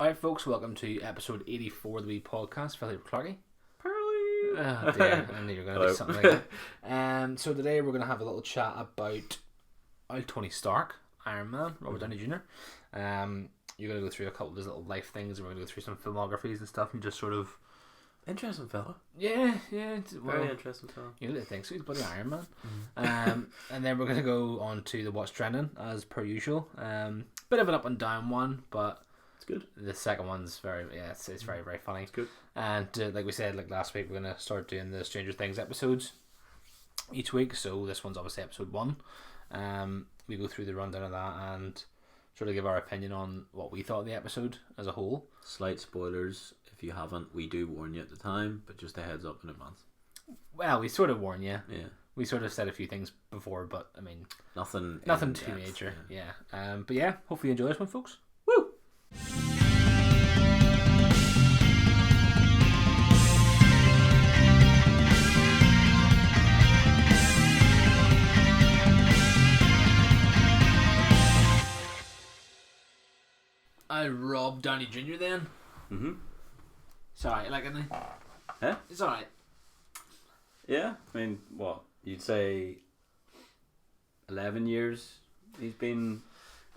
Alright folks, welcome to episode 84 of the wee podcast. Philip Clarky. Pearly. Oh dear, I knew you were going to do something like that. So today we're going to have a little chat about Tony Stark, Iron Man, Robert Downey Jr. You're going to go through a couple of his little life things, and we're going to go through some filmographies and stuff, and just sort of... Interesting fella. Yeah. Very interesting fella. You really think so? He's bloody Iron Man. And then we're going to go on to the What's Trending, as per usual. Bit of an up and down one, but... It's good. The second one's it's very, very funny. It's good. And like we said, like last week, we're going to start doing the Stranger Things episodes each week. So this one's obviously episode 1. We go through the rundown of that and sort of give our opinion on what we thought of the episode as a whole. Slight spoilers. If you haven't, we do warn you at the time, but just a heads up in advance. Well, we sort of warn you. Yeah. We sort of said a few things before, but I mean... Nothing too major. Yeah. But yeah, hopefully you enjoy this one, folks. Woo! I robbed Downey Jr. then. Mm-hmm. It's alright, like, isn't it? Huh? It's alright. Yeah, I mean, what? You'd say 11 years he's been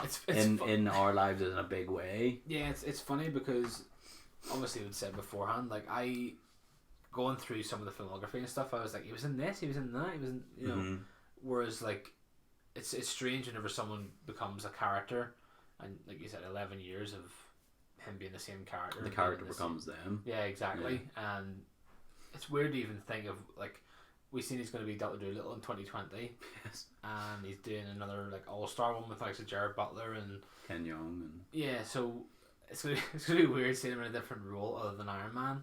It's in our lives in a big way. Yeah, it's funny because obviously it was said beforehand, like I going through some of the filmography and stuff, I was like, he was in this, he was in that, he was in, you know. Mm-hmm. Whereas like it's strange whenever someone becomes a character and like you said, 11 years of him being the same character. The character becomes them. Yeah, exactly. Yeah. And it's weird to even think of like we've seen he's going to be Dr. Dolittle in 2020. Yes. And he's doing another like all-star one with like Jared Butler and Ken Jeong and yeah, so it's gonna be weird seeing him in a different role other than Iron Man.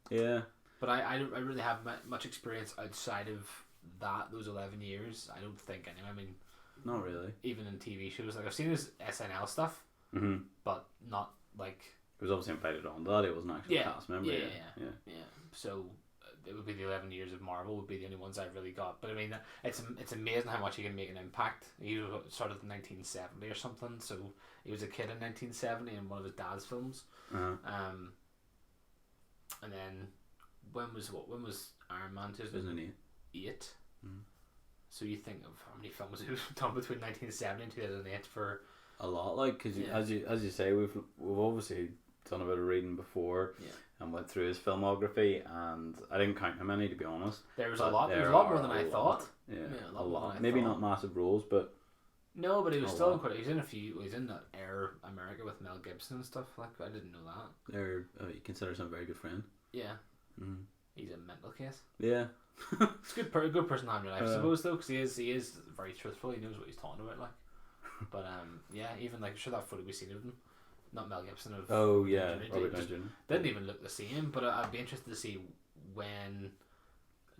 yeah. But I don't really have much experience outside of those 11 years. I don't think anyway. I mean, not really. even in TV shows, like I've seen his SNL stuff, but not like he was obviously invited on that. He wasn't actually a cast member. Yeah. So it would be the 11 years of Marvel would be the only ones I've really got. But I mean, it's amazing how much he can make an impact. He started in 1970 or something, so he was a kid in 1970 in one of his dad's films. And then when was Iron Man? 2008. 8. So you think of how many films he was done between 1970 and 2008 for a lot, like because as you say, we've obviously done a bit of reading before and went through his filmography, and I didn't count how many, to be honest. There was a lot. There was a lot more than I thought. Yeah, a lot. Maybe not massive roles, but no, but he was still in quite. He was in a few. He was in that Air America with Mel Gibson and stuff. Like I didn't know that. You consider him a very good friend. Yeah. He's a mental case. Yeah. It's good person to have in your life, I suppose, though, because he is very truthful. He knows what he's talking about, like. But yeah, even like sure that photo we seen of him, not Mel Gibson of. Oh yeah, Robert Downey Jr. Didn't even look the same. But I'd be interested to see when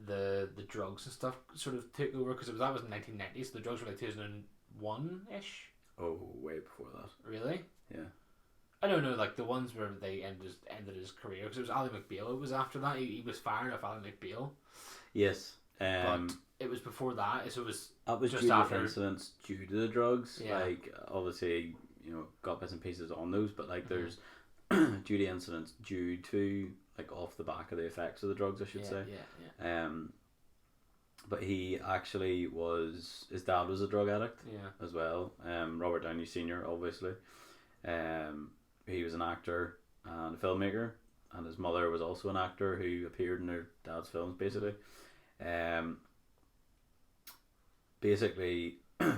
the drugs and stuff sort of took over, because that was in 1990, so the drugs were like 2001 ish. Oh, way before that. Really? Yeah. I don't know, like the ones where they ended his career, because it was Ally McBeal. It was after that he was fired off Ally McBeal. Yes. But it was before that, so it was just after incidents due to the drugs. Yeah. Like obviously, got bits and pieces on those, but like there's due to incidents due to like off the back of the effects of the drugs, I should say. Yeah. But he actually his dad was a drug addict. Yeah. As well. Robert Downey Sr. obviously. He was an actor and a filmmaker, and his mother was also an actor who appeared in their dad's films, basically.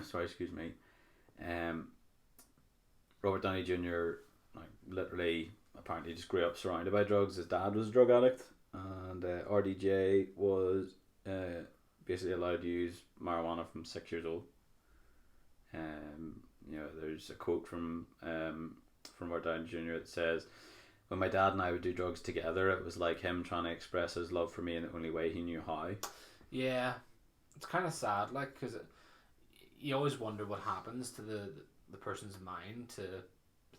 Sorry, excuse me. Robert Downey Jr. like literally apparently just grew up surrounded by drugs. His dad was a drug addict, and RDJ was basically allowed to use marijuana from 6 years old. There's a quote from Robert Downey Jr. that says, "When my dad and I would do drugs together, it was like him trying to express his love for me in the only way he knew how." Yeah, it's kind of sad, like, because you always wonder what happens to the person's mind to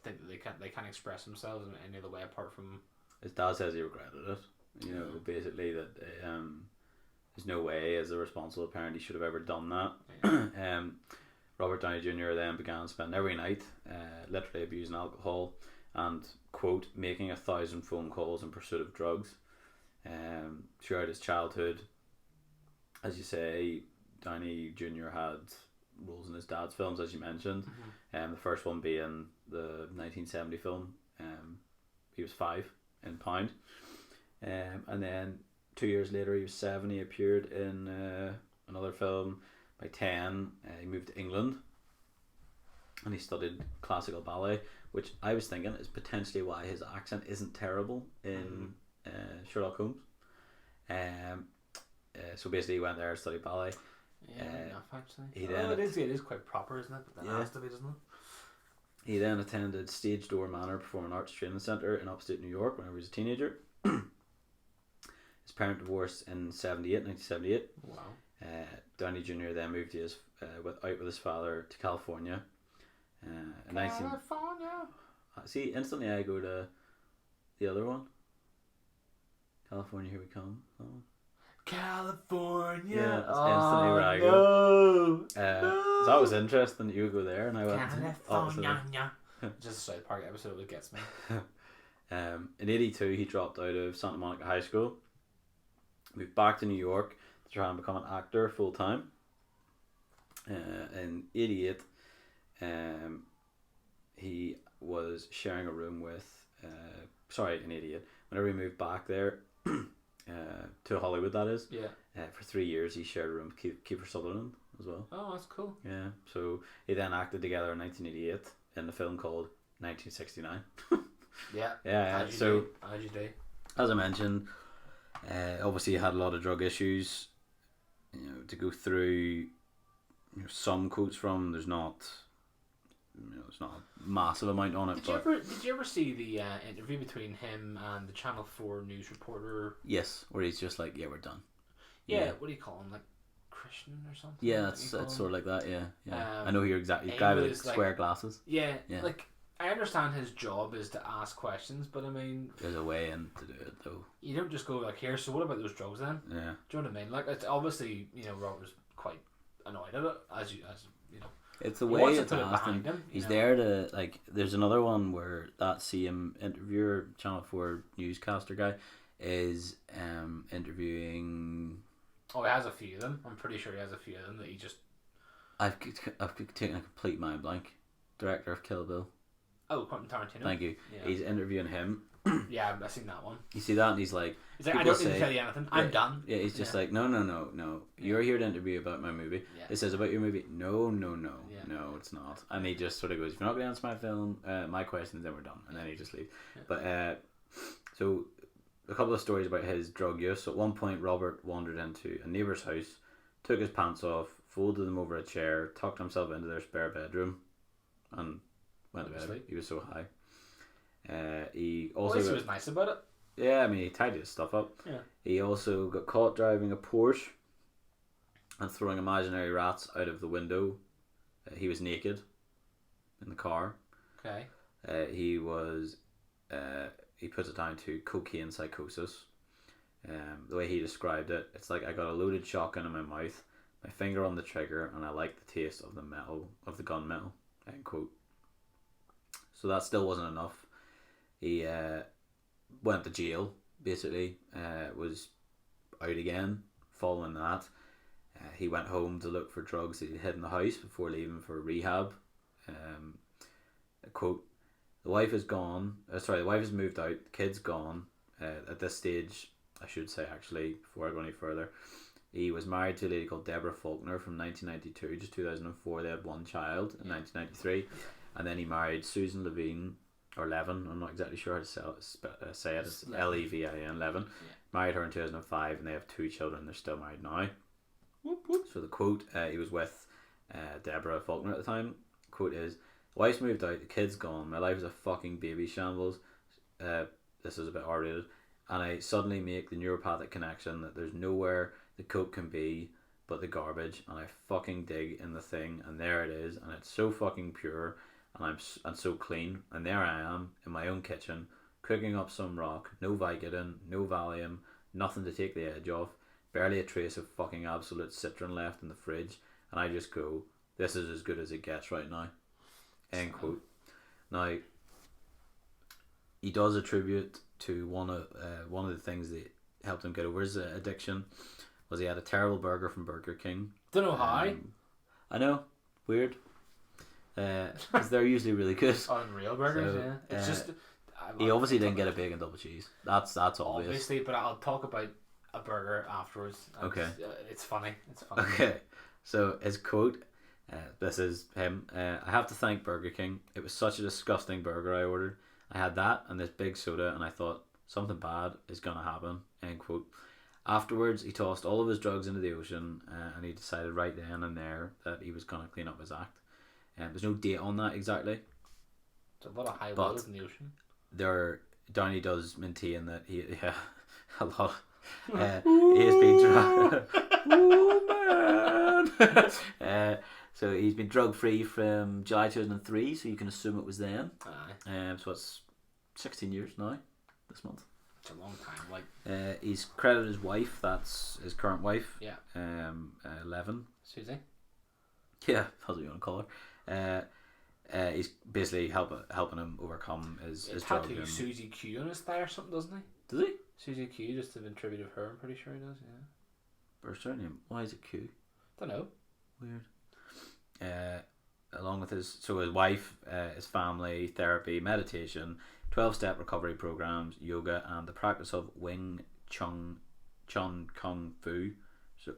think that they can't express themselves in any other way apart from. His dad says he regretted it. Basically that there's no way, as a responsible parent, he should have ever done that. Yeah. Robert Downey Jr. then began spending every night literally abusing alcohol and, quote, making 1,000 phone calls in pursuit of drugs. Throughout his childhood, as you say, Downey Jr. had roles in his dad's films, as you mentioned. The first one being the 1970 film. He was 5 in Pound. And then 2 years later, he was 7. He appeared in another film. By 10, he moved to England, and he studied classical ballet, which I was thinking is potentially why his accent isn't terrible in Sherlock Holmes. So basically, he went there and studied ballet. Yeah, enough actually. It is quite proper, isn't it? But then has to be, doesn't it? He then attended Stage Door Manor Performing Arts Training Centre in upstate New York whenever he was a teenager. His parents divorced in 1978. Wow. Downey Jr. then moved out with his father to California. California. See, instantly I go to the other one. California, Here We Come. Oh. California. Yeah, that's instantly where I go. So that was interesting that you would go there, and I went. California. Just a South Park episode that gets me. In 1982, he dropped out of Santa Monica High School, moved back to New York to try and become an actor full time. In 1988, he was sharing a room with. In 1988, whenever he moved back there. To Hollywood, that is. Yeah. For 3 years, he shared a room with Kiefer Sutherland as well. Oh, that's cool. Yeah. So he then acted together in 1988 in a film called 1969. Yeah. Yeah. As you do. As I mentioned, obviously he had a lot of drug issues. To go through, some quotes from. There's not. It's not a massive amount on it. Did you ever see the interview between him and the Channel 4 news reporter? Yes, where he's just like, yeah, we're done. Yeah, what do you call him? Like Christian or something? Yeah, it's sort of like that, yeah. I know who you're exactly. Guy with square glasses. Yeah, like, I understand his job is to ask questions, but I mean... There's a way in to do it, though. You don't just go like, here, so what about those drugs then? Yeah. Do you know what I mean? Like, it's obviously, Robert was quite annoyed at it, as you know. It's the way it's asked him. He's there to, like, there's another one where that same interviewer, Channel 4 newscaster guy, is interviewing... Oh, he has a few of them. I'm pretty sure he has a few of them that he just... I've taken a complete mind blank. Director of Kill Bill. Oh, Quentin Tarantino. Thank you. Yeah. He's interviewing him. Yeah, I've seen that one. You see that, and he's like, I don't need to tell you anything. I'm done. Yeah, he's just like, no. You're here to interview about my movie. Yeah. This is about your movie. No, it's not. And he just sort of goes, if you're not going to answer my film, my questions, then we're done. And then he just leaves. Yeah. But so a couple of stories about his drug use. So at one point, Robert wandered into a neighbour's house, took his pants off, folded them over a chair, tucked himself into their spare bedroom, and went to bed. He was so high. He also he was nice about it. Yeah, I mean, he tidied his stuff up. Yeah. He also got caught driving a Porsche and throwing imaginary rats out of the window. He was naked in the car. Okay. He puts it down to cocaine psychosis. The way he described it, it's like, I got a loaded shotgun in my mouth, my finger on the trigger, and I like the taste of the metal, of the gunmetal, end quote. So that still wasn't enough. He went to jail, basically, was out again following that. He went home to look for drugs that he'd hid in the house before leaving for rehab. Quote, the wife is gone. The wife has moved out. The kid's gone. At this stage, I should say, actually, before I go any further, he was married to a lady called Deborah Faulkner from 1992 to 2004. They had one child in 1993. And then he married Susan Levine, or Levin, I'm not exactly sure how to say it. It's Levin, Levin. Yeah. Married her in 2005, and they have 2 children. They're still married now. Whoop, whoop. So the quote, he was with Deborah Faulkner at the time. Quote is, wife's moved out, the kid's gone, my life is a fucking baby shambles. This is a bit R-rated. And I suddenly make the neuropathic connection that there's nowhere the coke can be but the garbage, and I fucking dig in the thing, and there it is, and it's so fucking pure, and so clean, and there I am in my own kitchen cooking up some rock, no Vicodin, no Valium, nothing to take the edge off, barely a trace of fucking absolute citron left in the fridge, and I just go, this is as good as it gets right now, end quote. Now, he does attribute to one of the things that helped him get over his addiction was he had a terrible burger from Burger King. Don't know how. I know, weird. Because they're usually really good. Unreal burgers, So, yeah. It's just He obviously didn't get a bacon double cheese. That's obvious. Obviously, but I'll talk about a burger afterwards. Okay. It's funny. It's funny. Okay, so his quote, this is him. I have to thank Burger King. It was such a disgusting burger I ordered. I had that and this big soda, and I thought something bad is gonna happen. End quote. Afterwards, he tossed all of his drugs into the ocean, and he decided right then and there that he was gonna clean up his act. There's no date on that exactly. There's a lot of high waves in the ocean. Downey does maintain that he a lot. He has been drug. Oh man! So he's been drug free from July 2003. So you can assume it was then. Aye. So it's 16 years now. This month. It's a long time. Like he's credited his wife. That's his current wife. Yeah. 11. Susie. Yeah, that's what you want to call her. He's basically helping him overcome his drug. Tattoo Susie Q on his thigh or something, doesn't he? Does he? Susie Q, just an tribute of her. I'm pretty sure he does. Yeah. Birth name. Why is it Q? Don't know. Weird. Along with his wife, his family, therapy, meditation, 12-step recovery programs, yoga, and the practice of Wing Chun Kung Fu. So,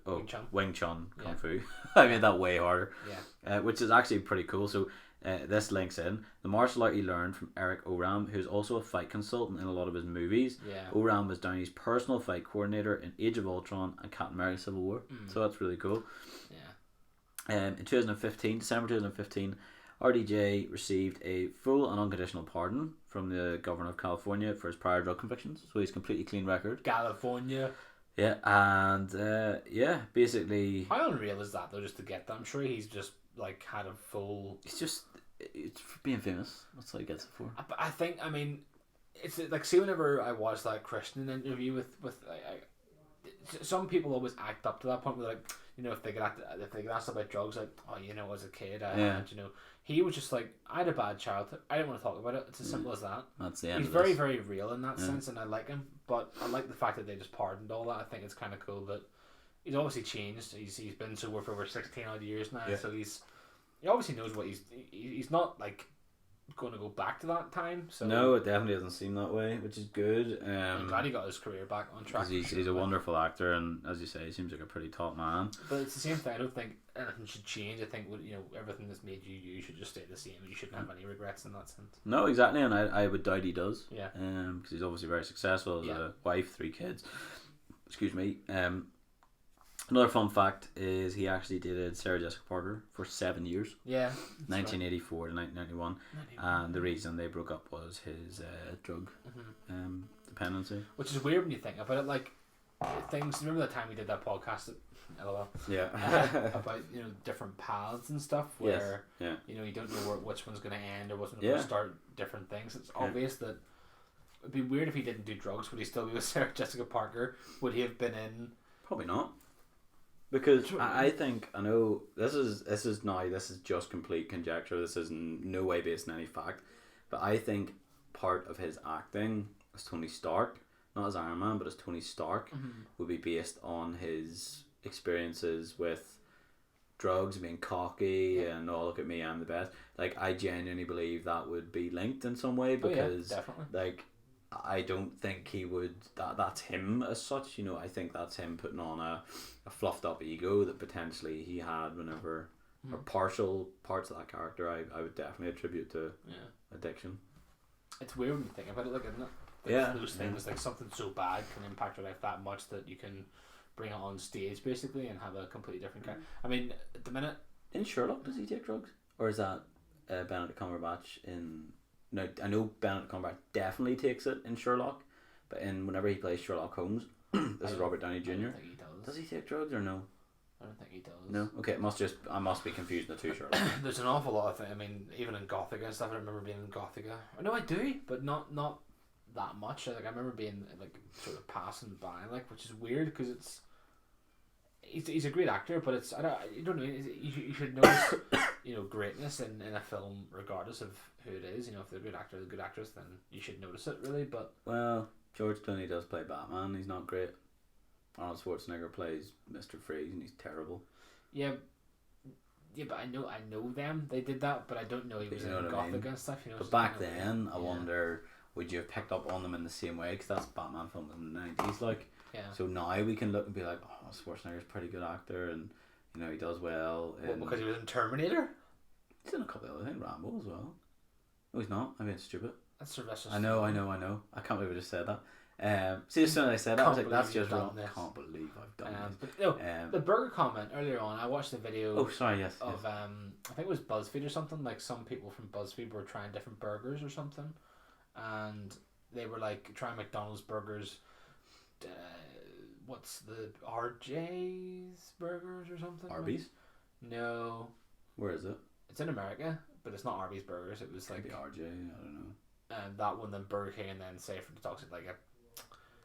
Wing Chun Kung Fu. I made that way harder. Yeah. Which is actually pretty cool. So this links in the martial art he learned from Eric Oram, who's also a fight consultant in a lot of his movies. Yeah. Oram was Downey's personal fight coordinator in Age of Ultron and Captain America: Civil War. So that's really cool. Yeah. In December 2015, RDJ received a full and unconditional pardon from the governor of California for his prior drug convictions. So he's completely clean record. California. Yeah, and basically. How unreal is that though? Just to get that, I'm sure he's just like had a full. It's for being famous. That's what he gets it for. I think. I mean, it's like, see, whenever I watched that Christian interview with some people always act up to that point where, like, you know, if they get asked about drugs, like, oh, you know, as a kid, you know, he was just like, I had a bad childhood. I didn't want to talk about it. It's as simple as that. That's the end. He's very, very real in that sense, and I like him. But I like the fact that they just pardoned all that. I think it's kind of cool that he's obviously changed. He's been sober for over 16 odd years now, so he obviously knows what he's not like going to go back to that time. So no, it definitely doesn't seem that way, which is good. I'm glad he got his career back on track. He's a wonderful actor, and as you say, he seems like a pretty top man. But it's the same thing. I don't think anything should change. I think, you know, everything that's made you should just stay the same. You shouldn't have any regrets in that sense. No, exactly, and I would doubt he does. Yeah. Because he's obviously very successful as a wife, 3 kids. Excuse me. Another fun fact is he actually dated Sarah Jessica Parker for 7 years. Yeah. 1984 to 1991. And the reason they broke up was his drug dependency. Which is weird when you think about it. Like, things. Remember that time we did that podcast? LOL. Yeah. About, you know, different paths and stuff where you know, you don't know which one's going to end or which one's going to start different things. It's obvious that it'd be weird if he didn't do drugs. Would he still be with Sarah Jessica Parker? Would he have been in? Probably not. Because I think, I know this is just complete conjecture. This is in no way based on any fact, but I think part of his acting as Tony Stark, not as Iron Man, but as Tony Stark, would be based on his experiences with drugs, being cocky and oh, look at me, I'm the best. Like, I genuinely believe that would be linked in some way, because like, I don't think he would. That's him as such. You know, I think that's him putting on a fluffed up ego that potentially he had whenever, or partial parts of that character. I would definitely attribute to addiction. It's weird when you think about it, like, isn't it? Like, those things, like something so bad can impact your life that much that you can bring it on stage basically and have a completely different character. I mean, at the minute in Sherlock, does he take drugs, or is that Benedict Cumberbatch in? No, I know Benedict Cumberbatch definitely takes it in Sherlock, but whenever he plays Sherlock Holmes, this is Robert Downey Jr. I don't think he does. Does he take drugs or no? I don't think he does. No? Okay, I must be confusing the two Sherlock. There's an awful lot of things. I mean, even in Gothica and stuff, I remember being in Gothica. No, I do, but not that much. Like, I remember being, like, sort of passing by, like, which is weird because he's a great actor, but it's you don't know. You should notice greatness in a film regardless of who it is. If they're a good actor, a good actress, then you should notice it really. But well, George Clooney does play Batman. He's not great. Arnold Schwarzenegger plays Mr. Freeze, and he's terrible. Yeah, but I know them. They did that, but I don't know he was in Gothic and stuff. But back then, I wonder, would you have picked up on them in the same way? Because that's Batman film in the 90s, like. Yeah. So now we can look and be like, oh, Schwarzenegger's a pretty good actor, and he does well. Because he was in Terminator. He's in a couple of other things, Rambo as well. No, he's not. I'm being stupid. That's Sylvester. I know. I can't believe I just said that. See, as soon as I said that, I was like, that's just wrong. I can't believe I've done this. But no, the burger comment earlier on, I watched the video. Oh, sorry, yes. Of I think it was BuzzFeed or something. Like some people from BuzzFeed were trying different burgers or something, and they were like trying McDonald's burgers. What's the RJ's burgers or something? Arby's? No. Where is it? It's in America, but it's not Arby's burgers. It was like maybe RJ. I don't know. And that one, then Burger King, and then say for the toxic like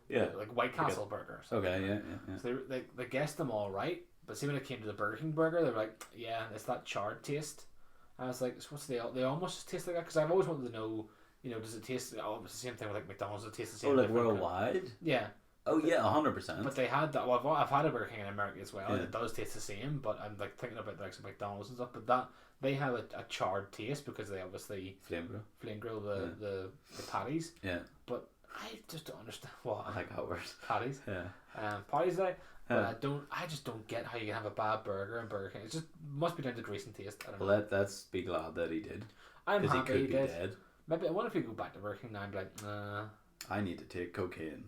like White Castle burgers. Okay, yeah. So they guessed them all right, but see when it came to the Burger King burger, they were like, yeah, it's that charred taste. And I was like, so what's they almost taste like that? Because I've always wanted to know, does it taste? Oh, it's the same thing with like McDonald's. It tastes the same. Oh, like worldwide? Yeah. Oh yeah, 100%. But they had that. Well, I've had a Burger King in America as well, and Yeah. it does taste the same. But I'm like thinking about the likes of McDonald's and stuff. But that they have a charred taste because they obviously flame grill the patties. Yeah. But I just don't understand what I like how it works. patties. Yeah. Patties there. But I just don't get how you can have a bad burger in Burger King. It just must be down to grease and taste. I don't know. Let's be glad that he did. I'm happy he could he be did. dead. Maybe I wonder if we go back to Burger King now and be like, nah. I need to take cocaine.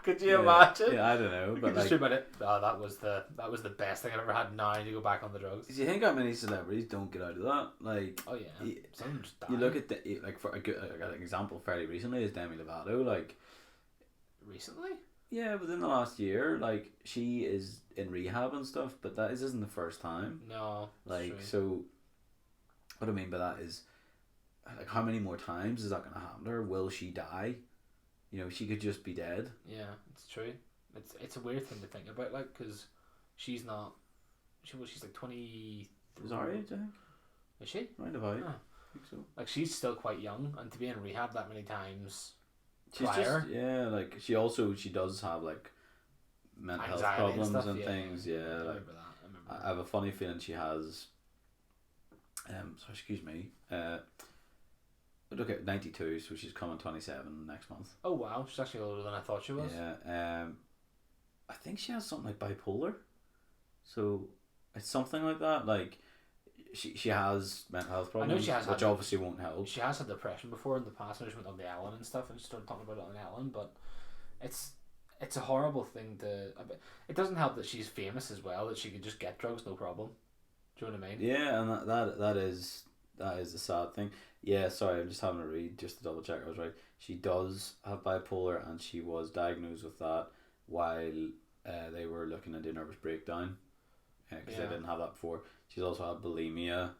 Could you imagine? Yeah, I don't know. But just about it. Oh, that was the best thing I've ever had. Now to go back on the drugs. Do you think how many celebrities don't get out of that? Like, oh yeah, some just die. You look at for a good an example fairly recently is Demi Lovato. Like, recently? Yeah, within the last year, like she is in rehab and stuff. But that isn't the first time. No. Like so. What I mean by that is, like, how many more times is that going to happen to her? Will she die? She could just be dead. Yeah, it's true. It's a weird thing to think about, like, because she's not. She's like 20. Is our age, I think. Is she? Right about. Oh. I think so. Like she's still quite young, and to be in rehab that many times. She's prior, like she does have like mental health problems and things. Yeah, I remember that. I have a funny feeling she has. So excuse me. Look at 92, so she's coming 27 next month. Oh wow, she's actually older than I thought she was. Yeah. I think she has something like bipolar. So it's something like that. Like she has mental health problems. I know she has, which obviously won't help. She has had depression before in the past. I just went on the Ellen and stuff, and just started talking about it on Ellen. But it's a horrible thing to. It doesn't help that she's famous as well. That she could just get drugs, no problem. Do you know what I mean? Yeah, and that is the sad thing. Yeah, sorry, I'm just having a read just to double check I was right. She does have bipolar, and she was diagnosed with that while they were looking into nervous breakdown, because they didn't have that before. She's also had bulimia,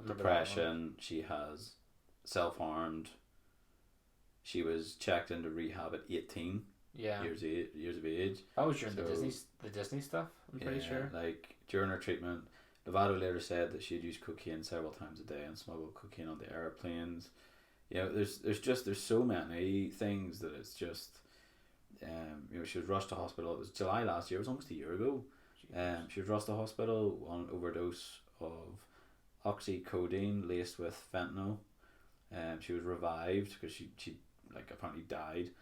depression. She has self-harmed. She was checked into rehab at 18 years of age. That was during the Disney stuff, I'm pretty sure. Like during her treatment, Lovato later said that she had used cocaine several times a day and smuggled cocaine on the airplanes. There's so many things that it's just, she was rushed to hospital. It was July last year. It was almost a year ago. She was rushed to hospital on an overdose of oxycodone laced with fentanyl. She was revived because she like apparently died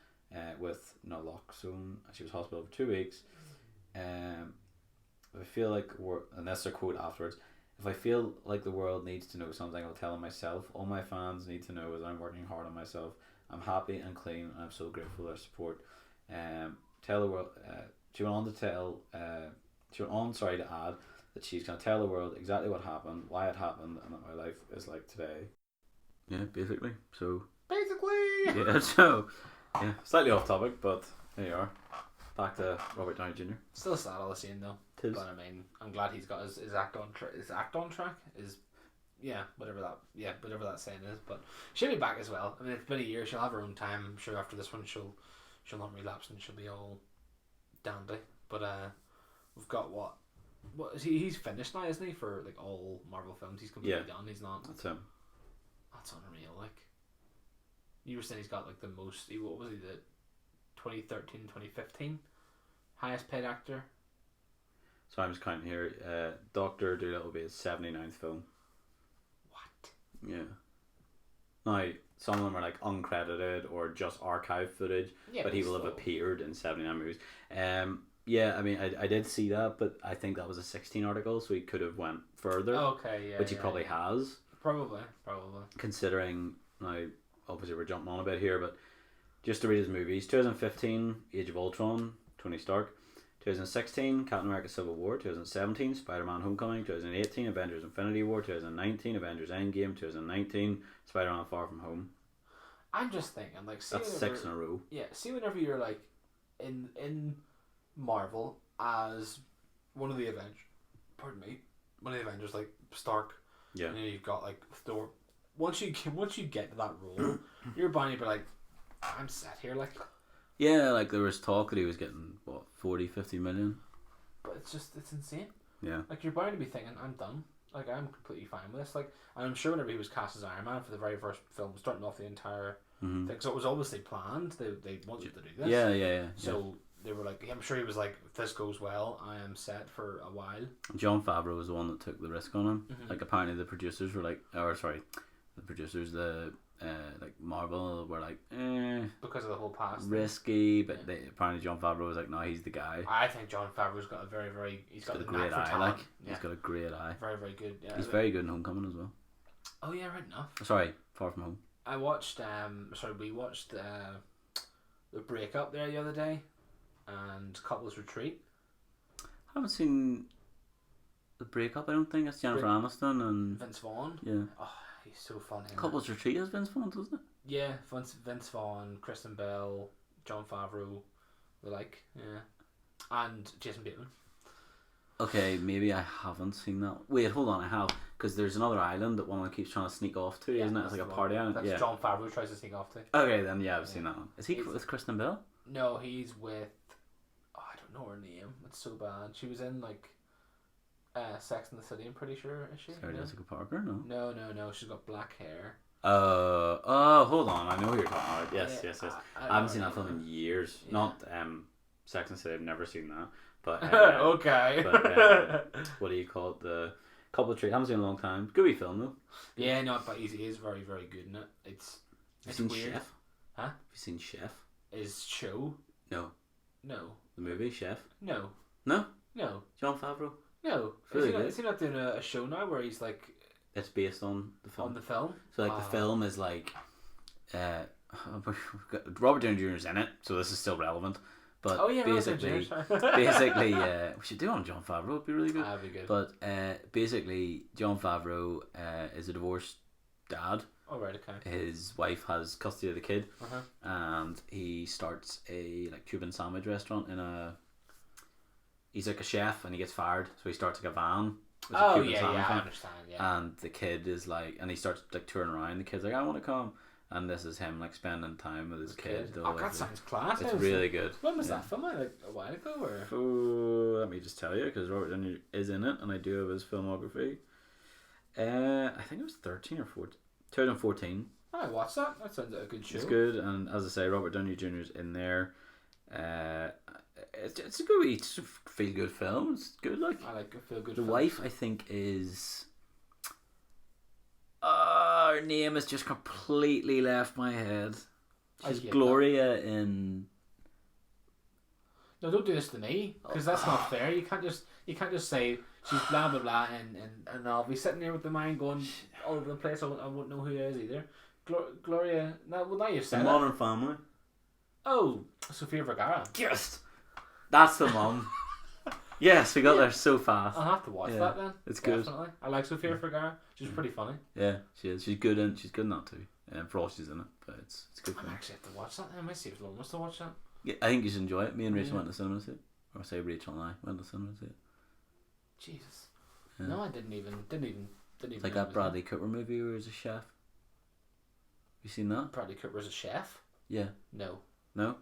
with naloxone. She was hospital for 2 weeks. I feel like and that's a quote afterwards. If I feel like the world needs to know something, I'll tell them myself. All my fans need to know is I'm working hard on myself. I'm happy and clean, and I'm so grateful for their support. Tell the world. She went on to add that she's going to tell the world exactly what happened, why it happened, and that my life is like today. Yeah, basically. So. Basically. Yeah. So. Yeah, slightly off topic, but there you are. Back to Robert Downey Jr. Still sad all the same though. Tis. But I mean, I'm glad he's got his act on track. His act on track is, whatever that saying is. But she'll be back as well. I mean, it's been a year. She'll have her own time. I'm sure after this one, she'll not relapse and she'll be all dandy. But we've got what is he? He's finished now, isn't he? For like all Marvel films, he's completely done. He's not. That's him. That's unreal. Like, you were saying, he's got like the most. What was he? The 2013, 2015 highest paid actor. So I'm just counting here. Doctor Dolittle will be his 79th film. What? Yeah. Now, some of them are like uncredited or just archive footage, but he will have appeared in 79 movies. Yeah, I mean, I did see that, but I think that was a 16 article, so he could have went further. Okay, yeah. Which he probably has. Probably. Considering, now, obviously we're jumping on a bit here, but just to read his movies: 2015, Age of Ultron, Tony Stark. 2016, Captain America: Civil War. 2017, Spider-Man: Homecoming. 2018, Avengers: Infinity War. 2019, Avengers: Endgame. 2019, Spider-Man: Far From Home. I'm just thinking, like, see, that's 6 in a row. Yeah, see, whenever you're like in Marvel as one of the Avengers, like Stark. Yeah. And then you've got like Thor. Once you get to that role, you're bound to be like, I'm set here, like. Yeah, like there was talk that he was getting, what, 40, 50 million? But it's insane. Yeah. Like, you're bound to be thinking, I'm done. Like, I'm completely fine with this. Like, and I'm sure whenever he was cast as Iron Man for the very first film, starting off the entire thing, so it was obviously planned. They wanted to do this. Yeah. So they were like, I'm sure he was like, if this goes well, I am set for a while. Jon Favreau was the one that took the risk on him. Like, apparently the producers were like, like Marvel were like, because of the whole past risky, but apparently Jon Favreau was like, no, he's the guy. I think Jon Favreau's got a he's got a great eye. talent. He's got a great eye. Very, very good. Yeah, he's very good in Homecoming as well. Oh yeah, right enough. Sorry, Far From Home. We watched the breakup there the other day, and Couples Retreat. I haven't seen the breakup. I don't think it's Jennifer Aniston and Vince Vaughn. Yeah. Oh, he's so funny. Couples Retreat is Vince Vaughn, doesn't it? Yeah, Vince Vaughn, Kristen Bell, Jon Favreau, the like. Yeah, and Jason Bateman. Okay, maybe I haven't seen that. Wait, hold on, I have, because there's another island that one of them keeps trying to sneak off to, isn't it? It's like a party island. That's Jon Favreau tries to sneak off to. Okay, then I've seen that one. Is he with Kristen Bell? No, he's with. Oh, I don't know her name. It's so bad. She was in like Sex and the City. I'm pretty sure. Is she? Sarah Jessica Parker? No. No. She's got black hair. Hold on. I know who you're talking about. Yes. I haven't seen that film in years. Yeah. Not Sex and the City. I've never seen that. But okay. But what do you call it? The Couple Retreat. I haven't seen it in a long time. Good wee film though. Yeah, no, but he is very, very good in it. It's weird. Chef? Huh? Have you seen Chef? Is show? No. The movie Chef? No. Jon Favreau? No. Is he not doing a show now where he's like? It's based on the film. On the film. So like the film is like, Robert Downey Jr. is in it, so this is still relevant. But basically, we should do on Jon Favreau. It'd be really good. That'd be good. But basically, Jon Favreau is a divorced dad. Oh right, okay. His wife has custody of the kid, and he starts a like Cuban sandwich restaurant he's like a chef, and he gets fired, so he starts like a van. I understand. Yeah. And the kid is like, and he starts like touring around. The kid's like, I want to come. And this is him like spending time with his kid. Oh, that sounds class. It's really good. When was that film? Like a while ago, or? Oh, let me just tell you, because Robert Downey is in it, and I do have his filmography. I think it was 13 or 14. 2014. I watched that. That sounds like a good show. It's good, and as I say, Robert Downey Jr. is in there. It's a good, it's a feel good film. It's good, like. I like a feel good. The wife, I think, is. Her name has just completely left my head. She's Gloria in. No, don't do this to me, because that's not fair. You can't just say she's blah blah blah, and I'll be sitting there with the mind going all over the place. I won't know who it is either. Gloria. Now you've said Modern Family. Oh, Sofia Vergara. Yes, that's the mum. Yes, we got there so fast. I'll have to watch that then. It's good. Definitely. I like Sofia Vergara. She's pretty funny. Yeah, she is. She's good in that too. For all she's in it, but it's good. I actually have to watch that. I might see if Lauren wants to watch that. Yeah, I think you should enjoy it. Me and Rachel went to cinema to see it. Or say Rachel and I went to cinema to see it. Jesus. Yeah. No, I didn't even. It's like that Bradley Cooper movie where he's a chef. You seen that? Bradley Cooper's a chef? Yeah. No. No?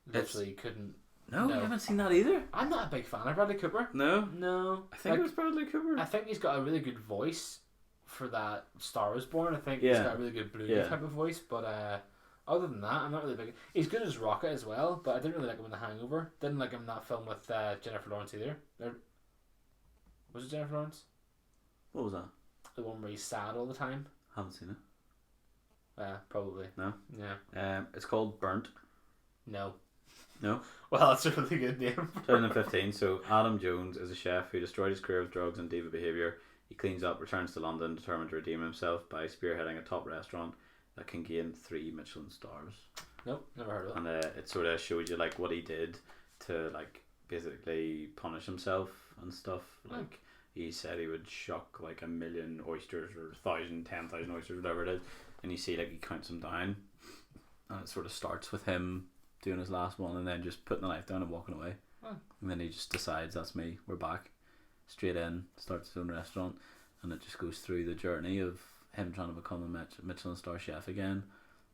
Literally couldn't. No, No. I haven't seen that either. I'm not a big fan of Bradley Cooper. No, No. I think it was Bradley Cooper. I think he's got a really good voice for that Star Was Born. I think he's got a really good Bluey type of voice, but other than that, I'm not really big. He's good as Rocket as well, but I didn't really like him in The Hangover. Didn't like him in that film with Jennifer Lawrence either. Was it Jennifer Lawrence? What was that? The one where he's sad all the time. Haven't seen it. Probably. No. Yeah. It's called Burnt. No. No. Well, that's a really good name. 2015. So Adam Jones is a chef who destroyed his career with drugs and diva behaviour. He cleans up, returns to London, determined to redeem himself by spearheading a top restaurant that can gain 3 Michelin stars. Nope, never heard of it. And it sort of shows you like what he did to like basically punish himself and stuff. Like he said he would shuck like 1,000,000 oysters or 1,000, 10,000 oysters, whatever it is, and you see like he counts them down, and it sort of starts with him doing his last one and then just putting the knife down and walking away. And then he just decides, that's me, we're back. Straight in, starts his own restaurant, and it just goes through the journey of him trying to become a Michelin star chef again.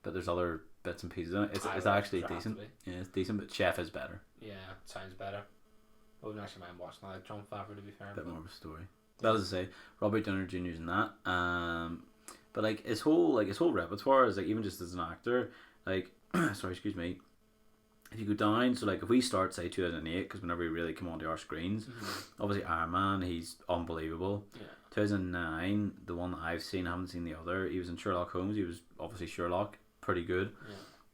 But there's other bits and pieces in it. It's actually decent. Yeah, it's decent, but chef is better. Yeah, it sounds better. I wouldn't actually mind watching that. Like John Favreau, to be fair. A bit more of a story. That is to say, Robert Downey Jr. in that. But like his whole repertoire is like, even just as an actor, like sorry, excuse me. If you go down, so like if we start say 2008, because whenever he really come onto our screens, obviously Iron Man, he's unbelievable. Yeah. 2009, the one that I've seen, I haven't seen the other. He was in Sherlock Holmes. He was obviously Sherlock, pretty good.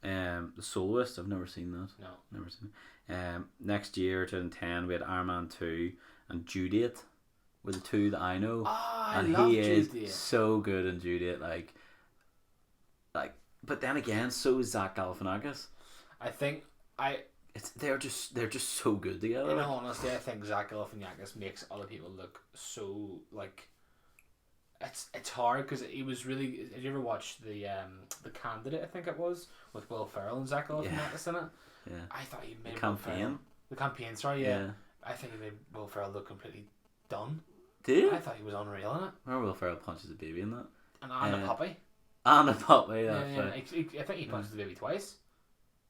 Yeah. The Soloist, I've never seen that. No. Never seen it. Next year, 2010, we had Iron Man 2 and Due Date were the two that I know. Oh, I and love he Due is Date. so good in Due Date, like, but then again, so is Zach Galifianakis. I think they're just so good together. in all honesty, I think Zach Galifianakis makes other people look so like. It's hard because he was really. Did you ever watch the Candidate? I think it was with Will Ferrell and Zach Galifianakis in it. Yeah. I thought he made The Campaign. The Campaign. Sorry, yeah. I think he made Will Ferrell look completely done. Did you? I thought he was unreal in it. Remember Will Ferrell punches a baby in that? And a puppy. And a puppy. Yeah. I think he punches the baby twice.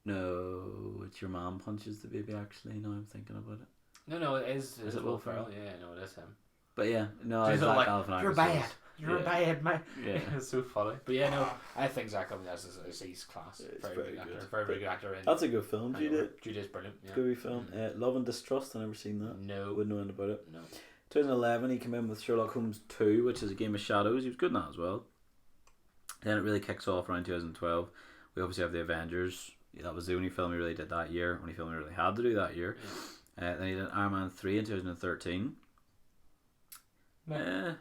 No, it's your mom punches the baby. Actually, now I'm thinking about it. No, it is. Is it Will Ferrell? Yeah, no, it is him. But yeah, no, He's Zach like, Galifianakis. you're bad. You're bad, man. Yeah. It's so funny. But yeah, no, I think Zach Galifianakis is he's class. It's Very very good actor. good. Very good actor. That's a good film. Jude's brilliant. Yeah. Good film. Love and Distrust. I never seen that. No. Wouldn't know anything about it. No. 2011, he came in with Sherlock Holmes 2, which is a Game of Shadows. He was good in that as well. Then it really kicks off around 2012. We obviously have the Avengers. That was the only film he really did that year. Only film he really had to do that year. Yeah. Then he did Iron Man 3 in 2013. Yeah.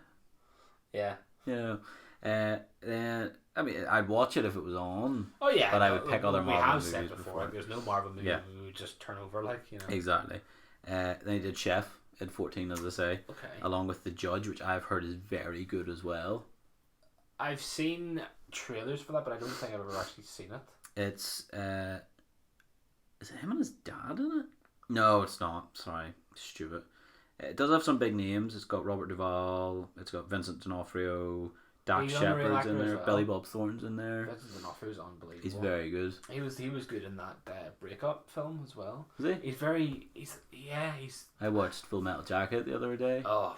You know. Then I mean, I'd watch it if it was on. Oh yeah. But I would pick other Marvel have movies said before. Like, there's no Marvel movie we would just turn over like, you know. Exactly. Then he did Chef in 14, as I say. Okay. Along with The Judge, which I've heard is very good as well. I've seen trailers for that, but I don't think I've ever actually seen it. It's is it him and his dad in it? No, it's not. Sorry, stupid. It does have some big names. It's got Robert Duvall. It's got Vincent D'Onofrio, Dax Shepard's in there, Billy Bob Thornton's in there. Vincent D'Onofrio's unbelievable. He's very good. He was good in that Breakup film as well. Is he? He's. I watched Full Metal Jacket the other day. Oh.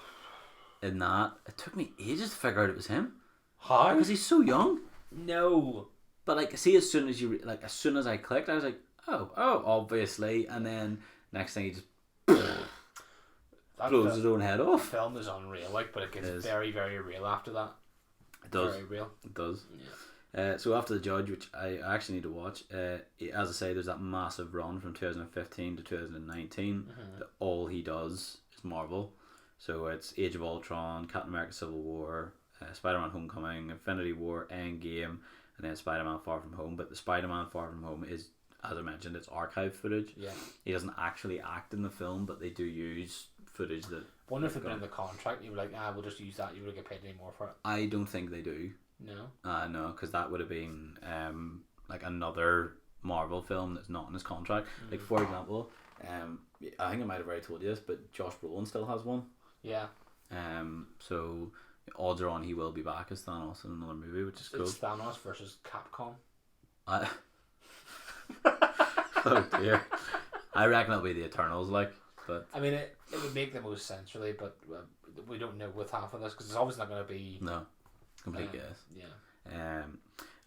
In that, it took me ages to figure out it was him. How? Because he's so young. No. But like, see, as soon as I clicked, I was like, oh, obviously, and then next thing he just blows his own head off. The film is unreal, like, but it gets very, very real after that. It does. Very real. It does. Yeah. So after The Judge, which I actually need to watch, as I say, there's that massive run from 2015 to 2019 that all he does is Marvel. So it's Age of Ultron, Captain America Civil War, Spider-Man Homecoming, Infinity War, Endgame, and then Spider-Man Far From Home. But the Spider-Man Far From Home is, as I mentioned, it's archive footage. Yeah. He doesn't actually act in the film, but they do use footage that... Wonder if they'd been in the contract, you were like, we'll just use that, you wouldn't get paid any more for it. I don't think they do. No? No, because that would have been like another Marvel film that's not in his contract. Like, for example, I think I might have already told you this, but Josh Brolin still has one. Yeah. So odds are on he will be back as Thanos in another movie, which is cool. It's Thanos versus Capcom. Oh dear. I reckon it'll be the Eternals, like, but I mean, it would make the most sense, really, but we don't know with half of this because it's obviously not going to be. no, complete guess. Yeah.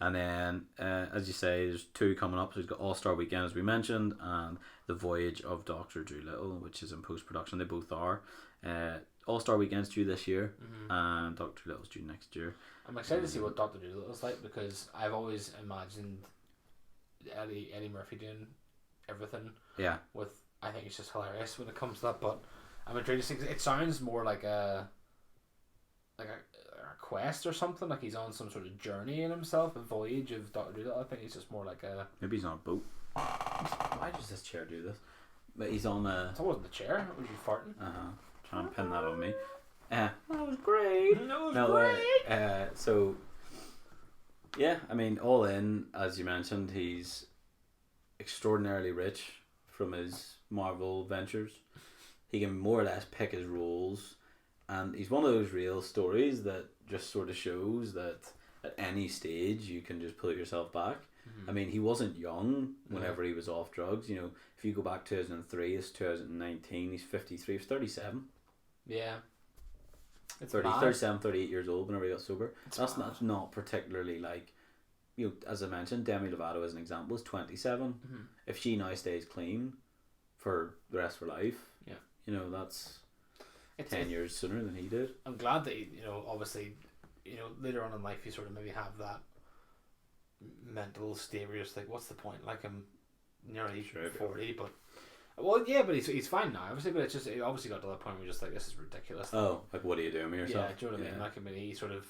And then, as you say, there's 2 coming up. So we've got All-Star Weekend, as we mentioned, and The Voyage of Dr. Dolittle, which is in post-production. They both are. All-Star Weekend's due this year, and Dr. Dolittle's due next year. I'm excited to see what Dr. Dolittle's like because I've always imagined Eddie Murphy doing everything. Yeah. I think it's just hilarious when it comes to that, but I'm intrigued to see. It sounds more like a quest or something, like he's on some sort of journey in himself, a voyage of Dr. Dolittle. I think he's just more like a... Maybe he's on a boat. Why does this chair do this? But he's on a... That wasn't the chair, it was you farting. Trying to pin that on me. That was great. Great. So, yeah, I mean, all in, as you mentioned, he's extraordinarily rich from his Marvel ventures. He can more or less pick his roles, and he's one of those real stories that just sort of shows that at any stage you can just pull yourself back. I mean, he wasn't young whenever he was off drugs. You know, if you go back 2003, it's 2019, he's 53, he was 37. Yeah. It's 37, 38 years old whenever he got sober. That's not particularly like, you know, as I mentioned, Demi Lovato as an example is 27. If she now stays clean for the rest of her life, you know, that's 10 years sooner than he did. I'm glad that, you know, obviously, you know, later on in life you sort of maybe have that mental state where you're just like, what's the point? Like, I'm nearly 40, but... Well, yeah, but he's fine now, obviously, but it's just, it obviously got to that point where you're just like, this is ridiculous. Oh, like, what are you doing with yourself? Yeah, do you know what I mean? Like, I mean, he sort of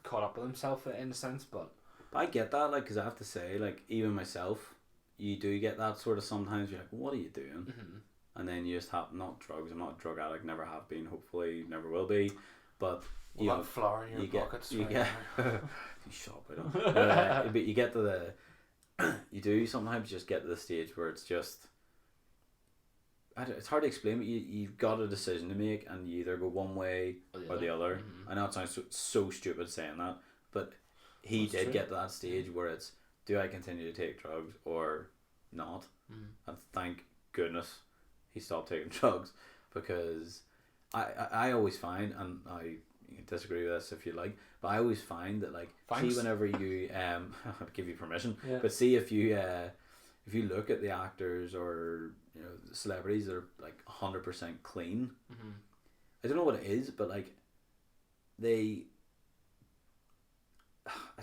caught up with himself in a sense, but... I get that, like, because I have to say, like, even myself, you do get that sort of sometimes, you're like, what are you doing? And then you just have, not drugs, I'm not a drug addict, never have been, hopefully never will be, but... You got flour in your pockets. You get... You shut up, I don't. But you get to the... You do sometimes just get to the stage where it's just... it's hard to explain, but you've got a decision to make, and you either go one way or the other. I know it sounds so stupid saying that, but he did get to that stage where it's, do I continue to take drugs or not? And thank goodness he stopped taking drugs, because I always find, and you can disagree with this if you like, but I always find that, like, see whenever you I'll give you permission, but see if you look at the actors or, you know, the celebrities that are like 100% clean, I don't know what it is, but like it's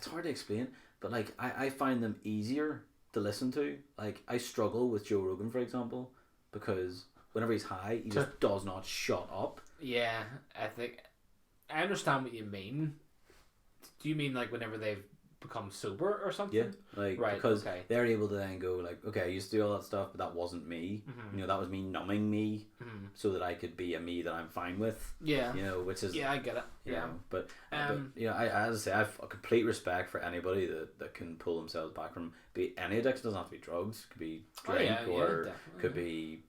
hard to explain, but like I find them easier to listen to. Like, I struggle with Joe Rogan, for example, because whenever he's high, he just does not shut up. Yeah, I understand what you mean. Do you mean like whenever they've become sober or something? Yeah, like, because they're able to then go like, okay, I used to do all that stuff, but that wasn't me. You know, that was me numbing me so that I could be a me that I'm fine with. Yeah, you know, which is, I get it. You know, but you know, I as I say, I have a complete respect for anybody that can pull themselves back from any addiction. It doesn't have to be drugs. It could be drink or could be,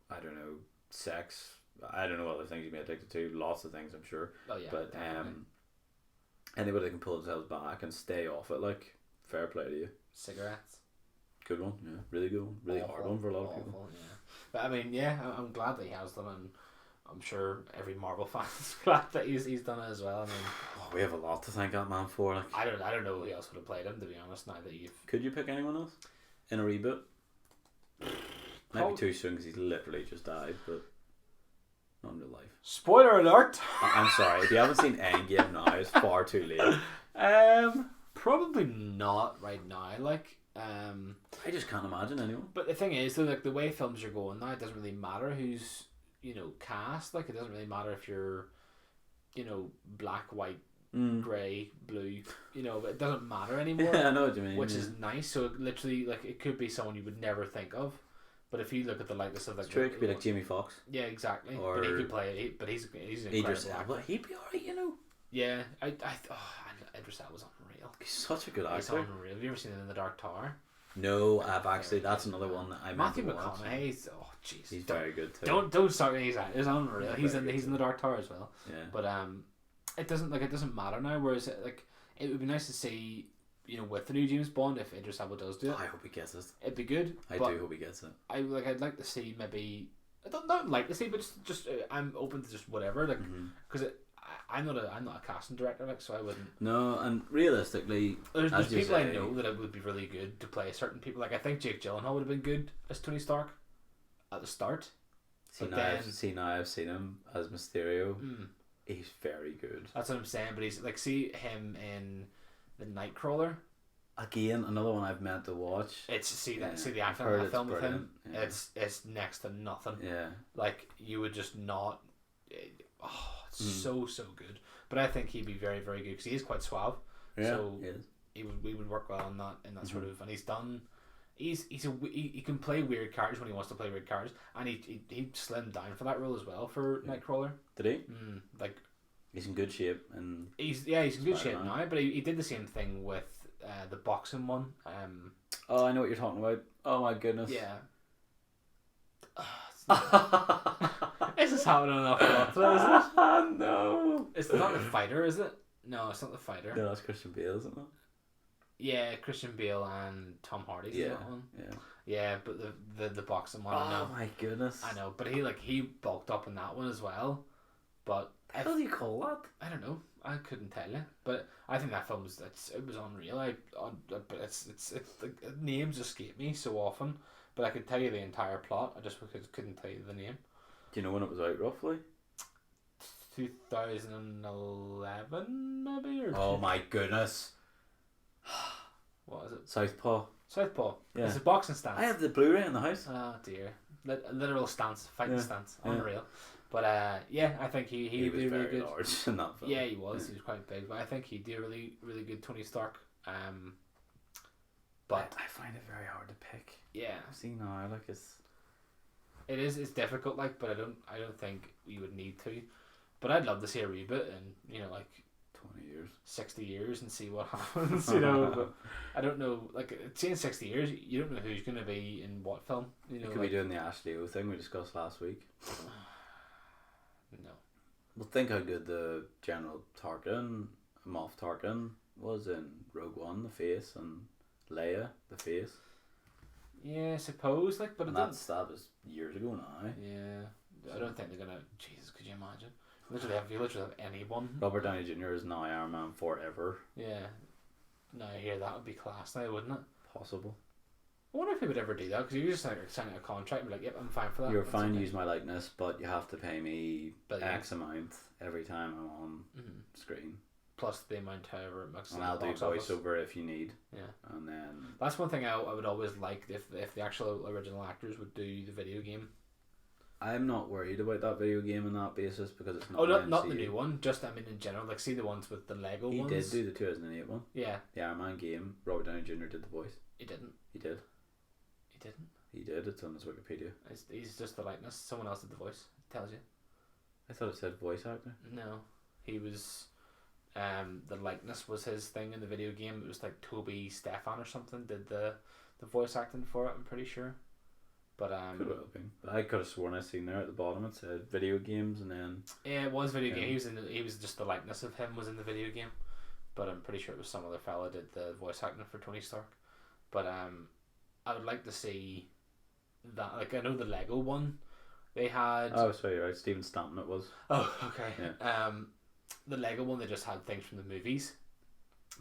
I don't know, sex. I don't know what other things you may be addicted to. Lots of things, I'm sure. But anybody that can pull themselves back and stay off it, like, fair play to you. Cigarettes. Good one, yeah. Really good one. Really hard one for a lot of people. Yeah. But I mean, yeah, I'm glad that he has them, and I'm sure every Marvel fan is glad that he's done it as well. I mean, we have a lot to thank that man for. Like, I don't know who else would have played him, to be honest. Now that you've... Could you pick anyone else in a reboot? Might be too soon because he's literally just died, but not in real life. Spoiler alert! I'm sorry, if you haven't seen Endgame now, it's far too late. Probably not right now. Like, I just can't imagine anyone. But the thing is, though, like, the way films are going now, it doesn't really matter who's, you know, cast. Like, it doesn't really matter if you're, you know, black, white, grey, blue. You know, it doesn't matter anymore. Yeah, I know what you mean. Which is nice. So it literally, like, it could be someone you would never think of. But if you look at the likeness of, like, true, it could be like Jamie Foxx. Yeah, exactly. Or, but he could play it. But he's an incredible actor. But he'd be alright, you know. Yeah, Idris Elba's unreal. He's such a good actor. He's unreal. Have you ever seen him in The Dark Tower? No, I've actually. That's another one that I Matthew McConaughey's. Oh, jeez. He's very good too. Don't start with his actor. He's unreal. He's in The Dark Tower as well. Yeah. But it doesn't matter now. Whereas, like, it would be nice to see with the new James Bond, if Idris Elba does do it, I hope he gets it. it'd be good. I do hope he gets it. I'd like to see maybe. I don't like to see, but just I'm open to just whatever, like, because I'm not a casting director, like, so I wouldn't. No, and realistically, there's people I know that it would be really good to play certain people. Like, I think Jake Gyllenhaal would have been good as Tony Stark at the start. I've seen him as Mysterio. He's very good. That's what I'm saying. But he's like, see him in the Nightcrawler. Again, another one I've meant to watch. See the acting in that film with him. Yeah. It's next to nothing. Yeah. Like, you would just not. It's so good. But I think he'd be very, very good because he is quite suave. Yeah. So we would work well in that sort of, and he's done. He can play weird characters when he wants to play weird characters, and he slimmed down for that role as well for Nightcrawler. Did he? Like, he's in good shape, and he's in good shape now. But he did the same thing with the boxing one. Oh, I know what you're talking about. Oh my goodness. Yeah. This is happening an awful lot today, isn't it? No. It's not the fighter, is it? No, it's not the fighter. No, that's Christian Bale, isn't it? Yeah, Christian Bale and Tom Hardy's in that one. Yeah. Yeah, but the boxing one. Oh my goodness. I know, but he bulked up in that one as well. But how do you call that? I don't know. I couldn't tell you, but I think that film was unreal. But it's like, names escape me so often, but I could tell you the entire plot. I just couldn't tell you the name. Do you know when it was out roughly? 2011 maybe, or oh my goodness. What is it? Southpaw. Yeah. It's a boxing stance. I have the Blu-ray in the house. Oh dear. Literal stance, fighting stance, Yeah. unreal. But I think he was did very really good. large in that film. Yeah, he was quite big, but I think he did really, really good Tony Stark. But I find it very hard to pick. Yeah. See now, like it's difficult, like, but I don't think you would need to. But I'd love to see a reboot in, like 20 years, 60 years, and see what happens. But I don't know. Like, saying 60 years, you don't know who's going to be in what film. You could be doing the Ashley O thing we discussed last week. No. Well, think how good the General Tarkin, Moff Tarkin, was in Rogue One, the face, and Leia, the face. Yeah, I suppose. Like, but that was years ago now. Yeah, I don't think they're gonna. Jesus, could you imagine? You literally have anyone. Robert Downey Jr. is now Iron Man forever. Yeah. Now I hear that would be class now, wouldn't it? Possible. I wonder if he would ever do that, because you just like signing a contract and be like, yep, I'm fine for that. You're fine to use my likeness, but you have to pay me X amount every time I'm on screen. Plus the amount however it makes. And I'll do voiceover if you need. Yeah. And then that's one thing I would always like if the actual original actors would do the video game. I'm not worried about that video game on that basis because it's not. Oh, not the new one. Just I mean in general, like see the ones with the Lego ones. He did do the 2008 one. Yeah. The Iron Man game. Robert Downey Jr. did the voice. He didn't. He did. He didn't. He did. It's on his Wikipedia. He's just the likeness. Someone else did the voice. It tells you. I thought it said voice actor. No, he was. The likeness was his thing in the video game. It was like Toby Stefan or something did the voice acting for it. I'm pretty sure. But could well have been. But I could have sworn I seen there at the bottom it said video games and then. Yeah, it was video game. He was just the likeness of him was in the video game, but I'm pretty sure it was some other fella did the voice acting for Tony Stark. But I would like to see that. Like I know the Lego one, they had. Oh, sorry, you're right. Stephen Stanton it was. Oh, okay. Yeah. The Lego one, they just had things from the movies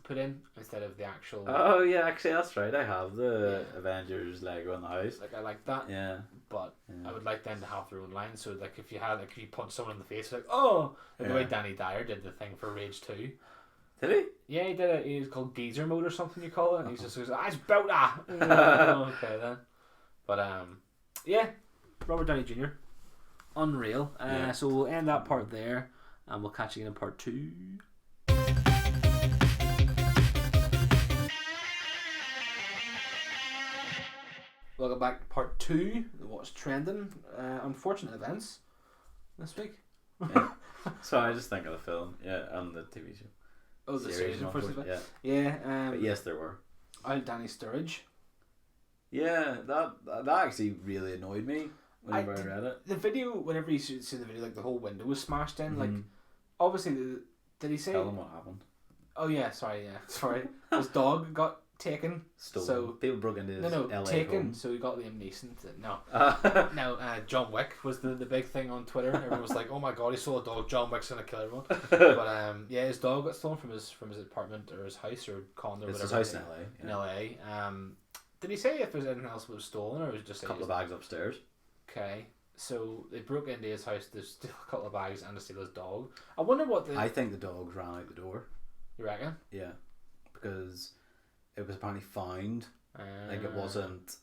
put in instead of the actual. Oh yeah, actually that's right. I have the Avengers Lego in the house. Like I like that. Yeah. But I would like them to have their own line. So like if you punch someone in the face, like the way Danny Dyer did the thing for Rage 2. Did he? Yeah, he did it. He was called Geezer Mode or something you call it, and he just goes, "It's about that." Okay then. But yeah, Robert Downey Jr. Unreal. So we'll end that part there, and we'll catch you in part 2. Welcome back to part 2. What's trending? Unfortunate events this week. Yeah. So I just think of the film, and the TV show. Oh, the series, unfortunately. Yeah. But yes, there were. Danny Sturridge. Yeah, that actually really annoyed me whenever I read it. The video, whenever you see the video, like the whole window was smashed in. Like, obviously, did he say? Tell them what happened. Oh yeah, sorry. His dog got taken. Stolen. So people broke into his LA taken. home. So he got Liam Neeson. No, John Wick was the big thing on Twitter. Everyone was like, "Oh my god, he stole a dog. John Wick's gonna kill everyone." But yeah, his dog got stolen from his apartment or his house or condo. It's whatever. his house in LA. In LA. Did he say if there's anything else that was stolen, or was it just A couple of bags upstairs. Okay, so they broke into his house to steal a couple of bags and to steal his dog. I wonder what I think the dogs ran out the door. You reckon? Yeah, because it was apparently found. Like it wasn't.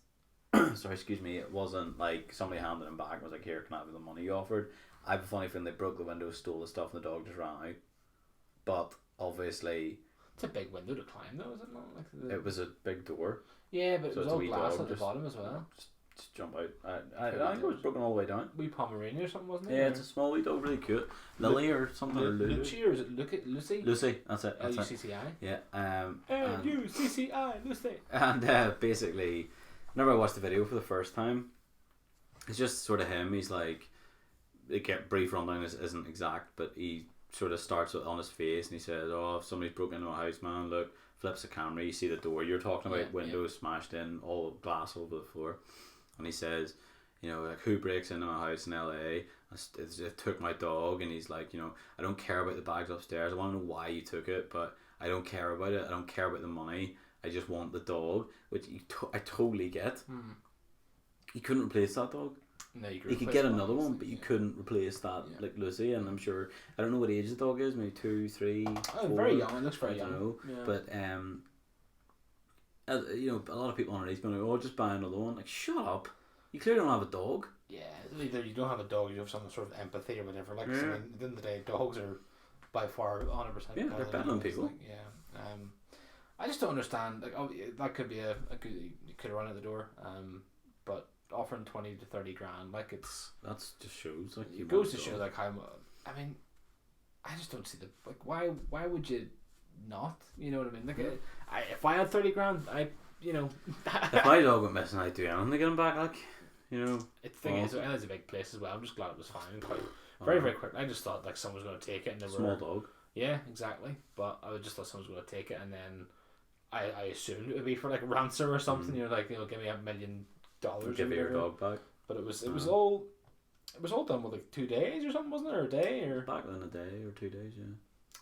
Sorry, excuse me. It wasn't like somebody handed him back and was like, "Here, can I have the money you offered?" I have a funny feeling they broke the window, stole the stuff, and the dog just ran out. But obviously, it's a big window to climb, though, is it not? Like it was a big door. Yeah, but so it was all glass at the just, bottom as well. Just jump out. I think it was broken all the way down. Wee Pomeranian or something, wasn't it? Yeah, it's a small wee dog, really cute. Lily or something. Lucci, or is it Lucy? Lucy, that's it. Lucci. Yeah. Lucci, Lucy. And basically, whenever I watched the video for the first time, it's just sort of him. He's like, the brief rundown isn't exact, but he sort of starts on his face and he says, "Oh, if somebody's broken into a house, man, look." Flips the camera, you see the door you're talking about, windows smashed in, all glass over the floor, and he says, you know, like, who breaks into my house in LA? It took my dog, and he's like, you know, I don't care about the bags upstairs. I want to know why you took it, but I don't care about it. I don't care about the money. I just want the dog, which I totally get. You couldn't replace that dog. No, you could get another one, but you couldn't replace that, like Lucy. And I'm sure, I don't know what age the dog is, maybe 2, 3, 4. Very young. It looks very young. I don't know, but you know, a lot of people on it, going, "Oh, just buy another one." Like, shut up! You clearly don't have a dog. Yeah, either you don't have a dog, you have some sort of empathy or whatever. Like, I mean, at the end of the day, dogs are by far 100%. Yeah, they're better than people. Like, I just don't understand. Like, that could be a good. You could have run out the door. But offering 20 to 30 grand, like, that's just shows like it goes to show like how. I mean, I just don't see why would you not? You know what I mean? Like, if I had 30 grand, if my dog went missing, I'd do anything to get him back. Like, you know, the thing is, it's a big place as well. I'm just glad it was fine. Very very quick. I just thought like someone was going to take it, and small dog. Yeah, exactly. But I just thought someone was going to take it, and then I assumed it would be for like ransom or something. You're like, give me $1 million. Give me your dog back. But it was all done with like 2 days or something, wasn't it, or a day or back in a day or 2 days, yeah.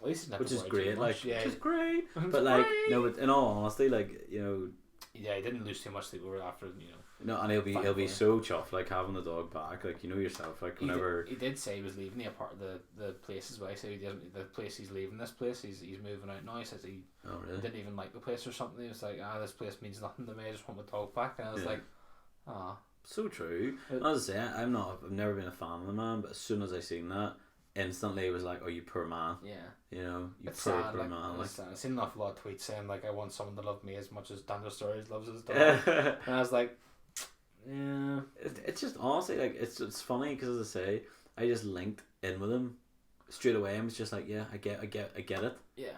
At least which is great, like, yeah, which is great. But like, no, but in all honesty, like, you know, yeah, he didn't lose too much sleep over after, you know. No, and he'll be so chuffed, like, having the dog back, like, you know yourself, like, whenever he did say he was leaving the place as well. He said the place he's leaving, this place he's moving out now. He says he didn't even like the place or something. He was like, this place means nothing to me. I just want my dog back, and I was like, so true. As I say, I've never been a fan of the man, but as soon as I seen that, instantly it was like, "Oh, you poor man." Yeah. You know, you it's poor sad, man. Like, I've seen an awful lot of tweets saying like, "I want someone to love me as much as Daniel Sturridge loves his dog," and I was like, "Yeah." It's just honestly like it's funny because, as I say, I just linked in with him straight away. I was just like, "Yeah, I get it." Yeah.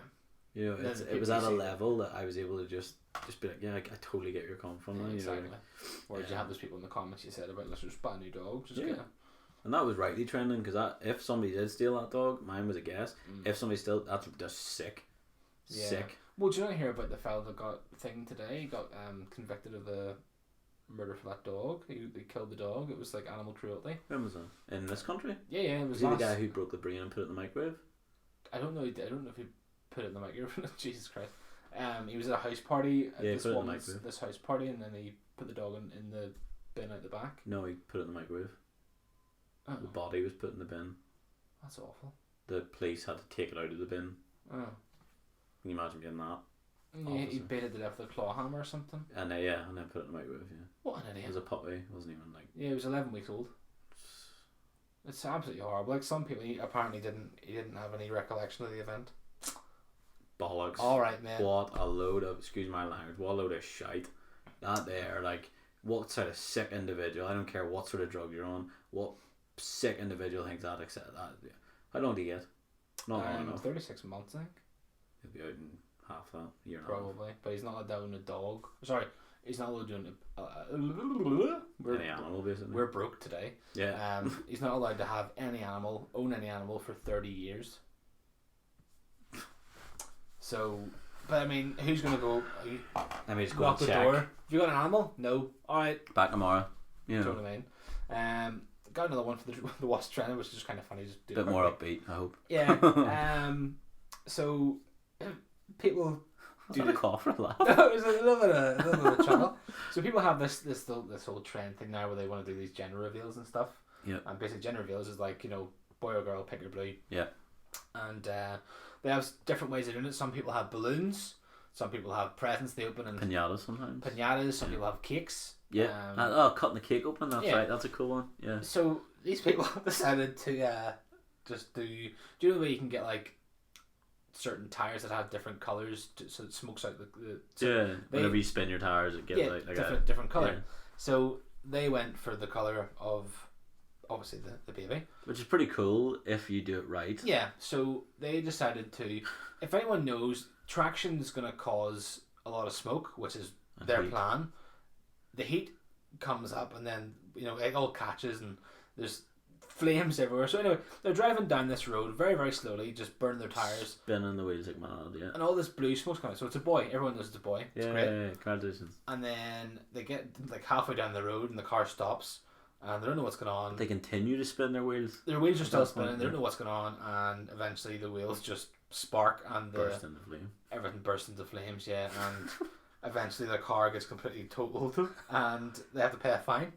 You know, it was at a level that I was able to just be like, "Yeah, I totally get where you're coming from." Yeah, exactly. You know, Whereas you have those people in the comments you said about, "Let's just buy a new dog." And that was rightly trending because if somebody did steal that dog, mine was a guess. If somebody still, that's just sick. Yeah. Sick. Well, do you not hear about the fella that got thing today? He got convicted of the murder for that dog. He killed the dog. It was like animal cruelty. When was that? In this country? Yeah, it was. Was he the guy who broke the brain and put it in the microwave? I don't know. I don't know if he put it in the microwave. Jesus Christ. He was at a house party at this house party, and then he put the dog in the bin out the back. No, he put it in the microwave. Oh. The body was put in the bin. That's awful. The police had to take it out of the bin. Oh. Can you imagine getting that? Yeah, he baited it out with a claw hammer or something. And then put it in the microwave. Yeah. What an idiot! It was a puppy. It wasn't even like. Yeah, he was 11 weeks old. It's absolutely horrible. Like, some people, he apparently didn't have any recollection of the event. Bollocks. All right, man. What a load of, excuse my language, what a load of shite. That there, like, what sort of sick individual, I don't care what sort of drug you're on, what sick individual thinks that, accept that. Yeah. How long do you get? Not long enough. 36 months, I think. He'll be out in half that year. Probably. But he's not allowed to own a dog. Sorry, he's not allowed to own any animal, basically. We're broke today. Yeah. He's not allowed to have own any animal for 30 years. So, but I mean, who's gonna go? Let me just go Lock and the check. door. Have you got an animal? No. All right. Back tomorrow. You know what I mean? Got another one for the wasp trainer, which is kind of funny. Just do bit more upbeat, I hope. Yeah. So people do the cough or a laugh. No, it was a little bit of chuckle. So people have this whole trend thing now where they want to do these gender reveals and stuff. Yeah. And basically, gender reveals is like, boy or girl, pick your blue. Yeah. And they have different ways of doing it. Some people have balloons. Some people have presents they open and pinatas sometimes. Pinatas. Some people have cakes. Yeah. Cutting the cake open. That's right. That's a cool one. Yeah. So these people decided to just do. Do you know the way you can get like certain tires that have different colors, so it smokes out the whenever you spin your tires, it gives like different color. Yeah. So they went for the color of obviously the baby, which is pretty cool if you do it right. Yeah. So they decided to. If anyone knows, traction is going to cause a lot of smoke, which is their plan. The heat comes up, and then it all catches, and there's flames everywhere. So anyway, they're driving down this road very, very slowly, just burning their tires, spinning the wheels like mad. Yeah. And all this blue smoke's coming. So it's a boy. Everyone knows it's a boy. It's great. Yeah. Congratulations. And then they get like halfway down the road, and the car stops, and they don't know what's going on. They continue to spin their wheels. Their wheels are still spinning. They don't know what's going on, and eventually the wheels just spark and burst into flame. Everything bursts into flames. Yeah, and eventually the car gets completely totaled, and they have to pay a fine.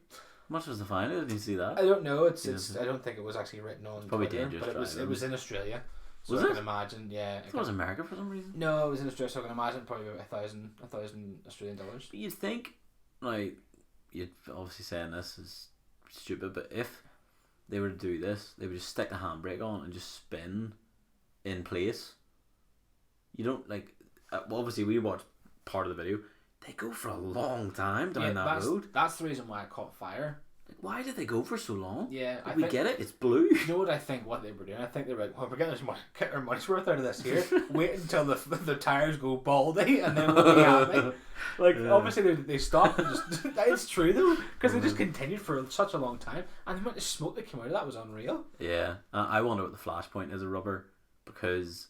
How much was the fine? I didn't see that. I don't know. It's I don't think it was actually written on. It's probably Twitter, dangerous. But it was in Australia. So was I it? can imagine. Yeah. I thought it was America for some reason. No, it was in Australia. So I can imagine probably about $1,000 Australian dollars. But you'd think, like, you'd obviously saying this is stupid, but if they were to do this, they would just stick the handbrake on and just spin in place. You don't like. Well, obviously, we watched part of the video. They go for a long time down that road. That's the reason why it caught fire. Like, why did they go for so long? Yeah, we get it. It's blue. You know what I think? What they were doing? I think they were like, "Well, we're getting our money's worth out of this here. Wait until the tires go baldy, and then we'll be happy." Like, obviously they stopped. And just it's true though, because they just continued for such a long time, and the amount of smoke that came out of that was unreal. Yeah, I wonder what the flashpoint is of rubber, because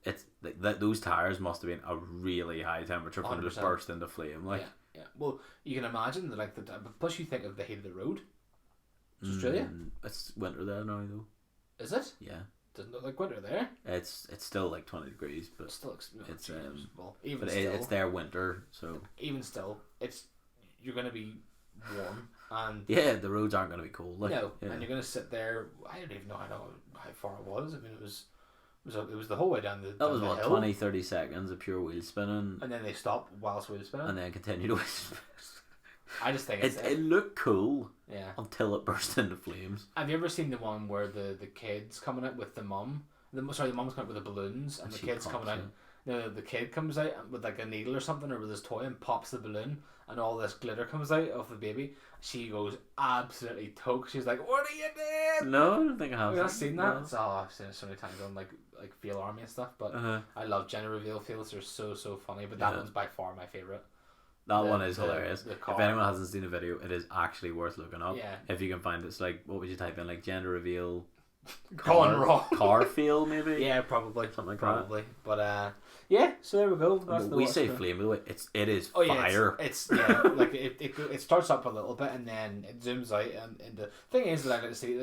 it's like those tires must have been a really high temperature for them to just burst into flame. Like, yeah. Well, you can imagine that. Like plus, you think of the heat of the road. It's Australia. It's winter there now, though. Is it? Yeah. Doesn't look like winter there. It's still like 20 degrees, but it's their winter, so even still, you're gonna be warm, and the roads aren't gonna be cold. Like, and you're gonna sit there. I don't even know how far it was. I mean, it was the whole way down the. That was what, 20-30 seconds of pure wheel spinning, and then they stopped whilst wheel spinning, and then continued to wheel spin. I just think it looked cool, until it burst into flames. Have you ever seen the one where the kid's coming out with the mum? The mom's coming out with the balloons, and the kid's coming out. No, the kid comes out with like a needle or something, or with his toy, and pops the balloon, and all this glitter comes out of the baby. She goes absolutely toke. She's like, "What are you doing?" No, I don't think I have. Have you not seen that? No. I've seen it so many times on like Fail Army and stuff. But I love gender reveal fails. They're so funny. But that one's by far my favorite. That one is hilarious. If anyone hasn't seen the video, it is actually worth looking up. Yeah. If you can find it. It's like, what would you type in? Like gender reveal gone wrong. Car feel, maybe? Yeah, probably. Something like that. But so there we go. That's we say flame, by the way. It is fire. It's like it starts up a little bit and then it zooms out, and the thing is that I got to see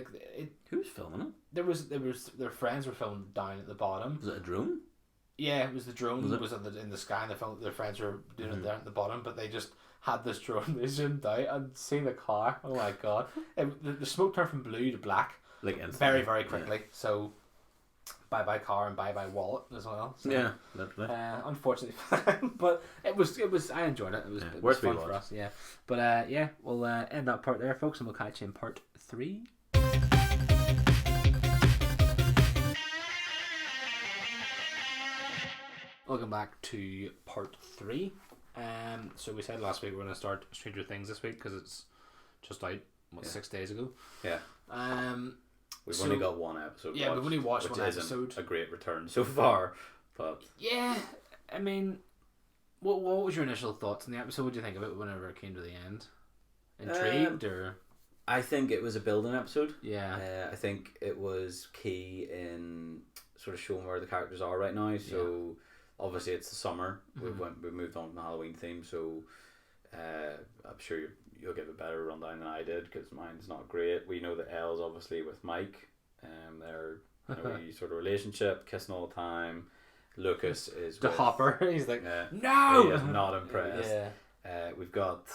who's filming it? There was their friends were filming down at the bottom. Was it a drone? Yeah, it was the drone was in the sky, and their friends were doing it there at the bottom, but they just had this drone. They zoomed out and seen the car. Oh my god! The smoke turned from blue to black, like instantly. Very quickly. Yeah. So, bye car and bye wallet as well. So, yeah, literally. Unfortunately, but it was. I enjoyed it. It was fun for us. Yeah, but we'll end that part there, folks, and we'll catch you in part 3. Welcome back to part 3. So we said last week we're going to start Stranger Things this week because it's just out 6 days ago. Yeah. We've only got one episode. Yeah, we've only watched one episode. A great return so far, but yeah, I mean, what was your initial thoughts on the episode? What did you think of it whenever it came to the end? Intrigued or? I think it was a building episode. Yeah. I think it was key in sort of showing where the characters are right now. So obviously it's the summer. We moved on from the Halloween theme, so I'm sure you'll give a better rundown than I did because mine's not great. We know that Elle's obviously with Mike, they're in a wee sort of relationship, kissing all the time. Lucas is the with Hopper. He's like, no, he is not impressed. Yeah. We've got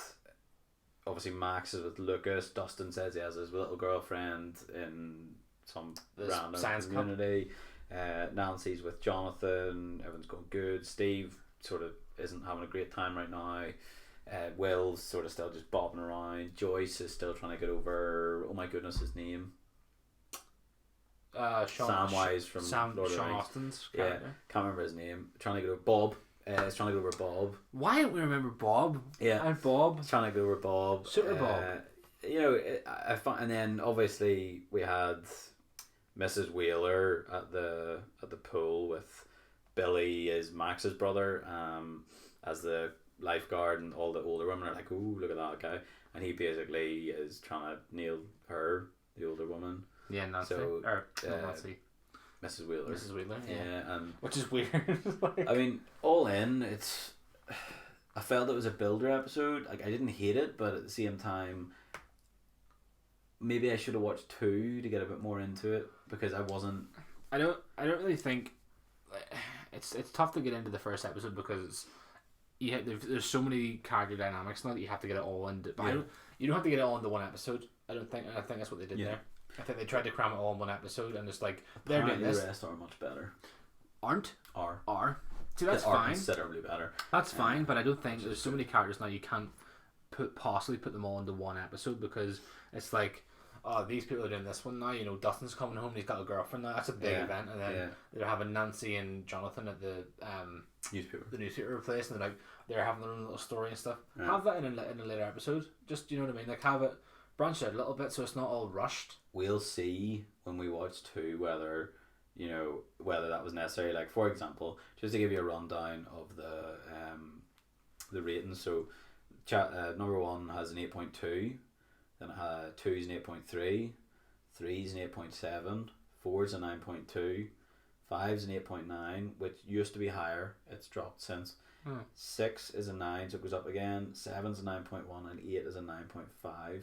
obviously Max is with Lucas. Dustin says he has his little girlfriend in some random science community. Nancy's with Jonathan. Everyone's going good. Steve sort of isn't having a great time right now. Will's sort of still just bobbing around. Joyce is still trying to get over, oh my goodness, his name. Samwise from Lord of the Rings. Austin's character. Yeah, can't remember his name. Trying to get over Bob. It's trying to get over Bob. Why don't we remember Bob? Yeah, and Bob. Trying to get over Bob. Super Bob. You know, I find, and then obviously we had Mrs. Wheeler at the pool with Billy is Max's brother, as the lifeguard, and all the older women are like, "Ooh, look at that guy," and he basically is trying to nail her, the older woman. Yeah, Nancy. So, Nancy. Mrs. Wheeler. Mrs. Wheeler. Yeah, and which is weird. Like, I mean, all in, it's. I felt it was a builder episode. Like, I didn't hate it, but at the same time, maybe I should have watched 2 to get a bit more into it because I wasn't. I don't really think. It's tough to get into the first episode because there's so many character dynamics now that you have to get it all into. But you don't have to get it all into one episode. I don't think. I think that's what they did there. I think they tried to cram it all in one episode and just like they're doing this. The rest are much better. Are. See, that's they are fine. Considerably better. That's fine, but I don't think there's so many characters now you can't possibly put them all into one episode because it's like, oh, these people are doing this one now. You know, Dustin's coming home. He's got a girlfriend now. That's a big event, and then they're having Nancy and Jonathan at the newspaper place, and they're having their own little story and stuff. Yeah. Have that in a later episode. Just, you know what I mean? Like, have it branch out a little bit so it's not all rushed. We'll see when we watch 2 whether that was necessary. Like, for example, just to give you a rundown of the ratings. So, number 1 has an 8.2, then 2 is an 8.3, 3 is an 8.7, 4 is a 9.2, 5 is an 8.9, which used to be higher. It's dropped since. 6 is a 9, so it goes up again. 7 is a 9.1, and 8 is a 9.5.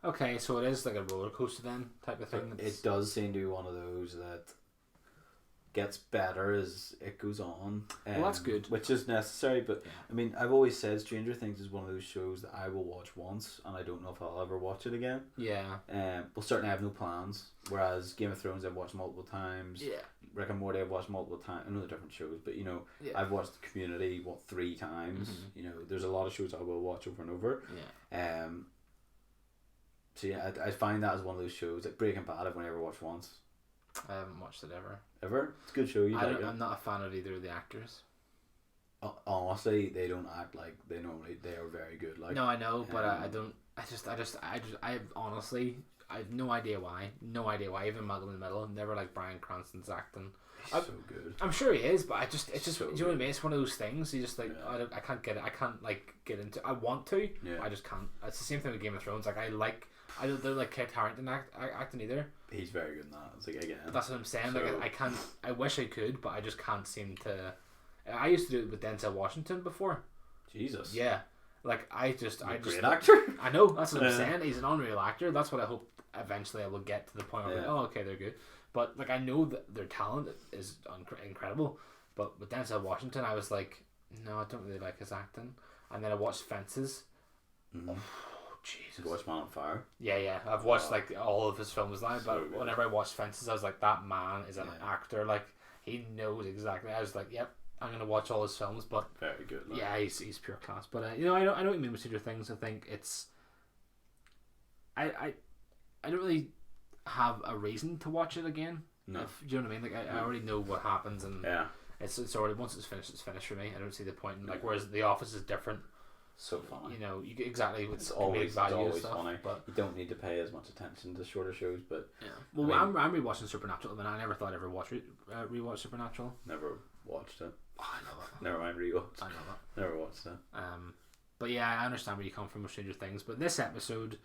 Okay, so it is like a roller coaster then type of thing. It does seem to be one of those that gets better as it goes on. Well, that's good. Which is necessary, but I mean, I've always said Stranger Things is one of those shows that I will watch once, and I don't know if I'll ever watch it again. Yeah. Well, certainly I have no plans. Whereas Game of Thrones I've watched multiple times. Yeah. Rick and Morty I've watched multiple times. I know they're different shows, but I've watched Community 3 times. Mm-hmm. You know, there's a lot of shows I will watch over and over. Yeah. So yeah, I find that as one of those shows. Like Breaking Bad, I've only ever watched once. I haven't watched it ever. Ever? It's a good show. I'm not a fan of either of the actors. Honestly, they don't act like they normally. They are very good. Like, no, I know, but I don't. I honestly, I have no idea why. No idea why. Even Malcolm in the Middle, never like Bryan Cranston's acting. He's so good. I'm sure he is, but it's just so do you know what I mean? It's one of those things. You just like I can't get it. I can't like get into. I want to. Yeah. I just can't. It's the same thing with Game of Thrones. Like I don't like Kit Harington acting either. He's very good in that. It's like again. That's what I'm saying. So, like I can't. I wish I could, but I just can't seem to. I used to do it with Denzel Washington before. Jesus. Yeah. Like great actor. I know. That's what I'm saying. He's an unreal actor. That's what I hope eventually I will get to the point where okay, they're good. But like I know that their talent is incredible. But with Denzel Washington, I was like, no, I don't really like his acting. And then I watched Fences. Mm-hmm. Oh, Jesus. You watched Man on Fire? Yeah. I've watched like all of his films now, but whenever I watched Fences, I was like, that man is an actor. Like he knows exactly. I was like, yep, I'm gonna watch all his films. But very good. Like. Yeah, he's pure class. But I know what you mean with Stranger Things. I think it's. I don't really have a reason to watch it again. No. Do you know what I mean? Like I already know what happens, and it's already once it's finished for me. I don't see the point in whereas The Office is different. So funny. You know, you get exactly with it's always stuff, funny. But you don't need to pay as much attention to shorter shows. But well, I'm rewatching Supernatural. I mean, I never thought I'd ever rewatch Supernatural. Never watched it. Oh, I love it. Never mind rewatch. I love it. Never watched it. But yeah, I understand where you come from with Stranger Things. But this episode,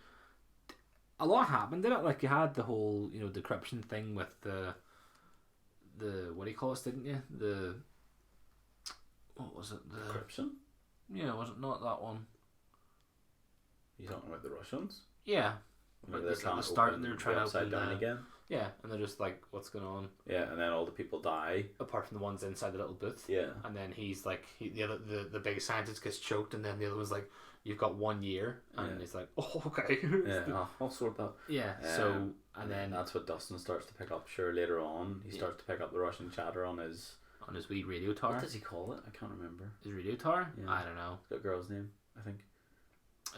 a lot happened, didn't it? Like you had the whole decryption thing with the the what do you call it? Didn't you? The what was it? The Encryption? Yeah, was it not that one? You talking about the Russians? Yeah. Whenever But they at the can't start, open they're trying the to upside open down the, again. Yeah, and they're just like, what's going on? Yeah, and then all the people die. Apart from the ones inside the little booth. Yeah. And then he's like, the big scientist gets choked, and then the other one's like, you've got 1 year, and he's like, oh, okay. Yeah, I'll sort that. Yeah. So and then that's what Dustin starts to pick up. Sure, later on he starts to pick up the Russian chatter on his wee radio tower. What does he call it? I can't remember. His radio tower? Yeah. I don't know. It's got a girl's name, I think.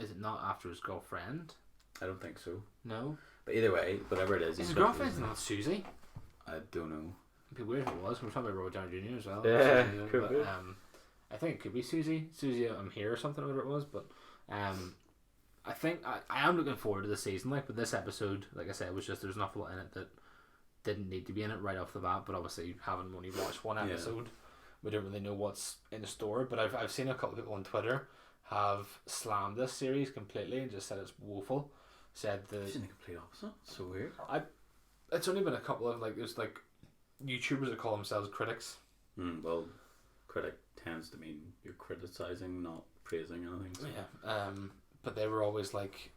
Is it not after his girlfriend? I don't think so. No. But either way, whatever it is, His girlfriend's not Susie. I don't know. It'd be weird if it was. We're talking about Robert Downey Jr. as well. Yeah, Susie, could be. I think it could be Susie. Susie, I'm here or something, whatever it was. But I think I am looking forward to the season. Like, but this episode, like I said, was just there's an awful lot in it that didn't need to be in it right off the bat. But obviously, having only watched one episode, we don't really know what's in the store. But I've seen a couple of people on Twitter have slammed this series completely and just said it's woeful. Said I've seen the complete opposite. So weird. It's only been a couple of there's YouTubers that call themselves critics. Well, critic tends to mean you're criticizing, not praising anything. So. Yeah. But they were always like,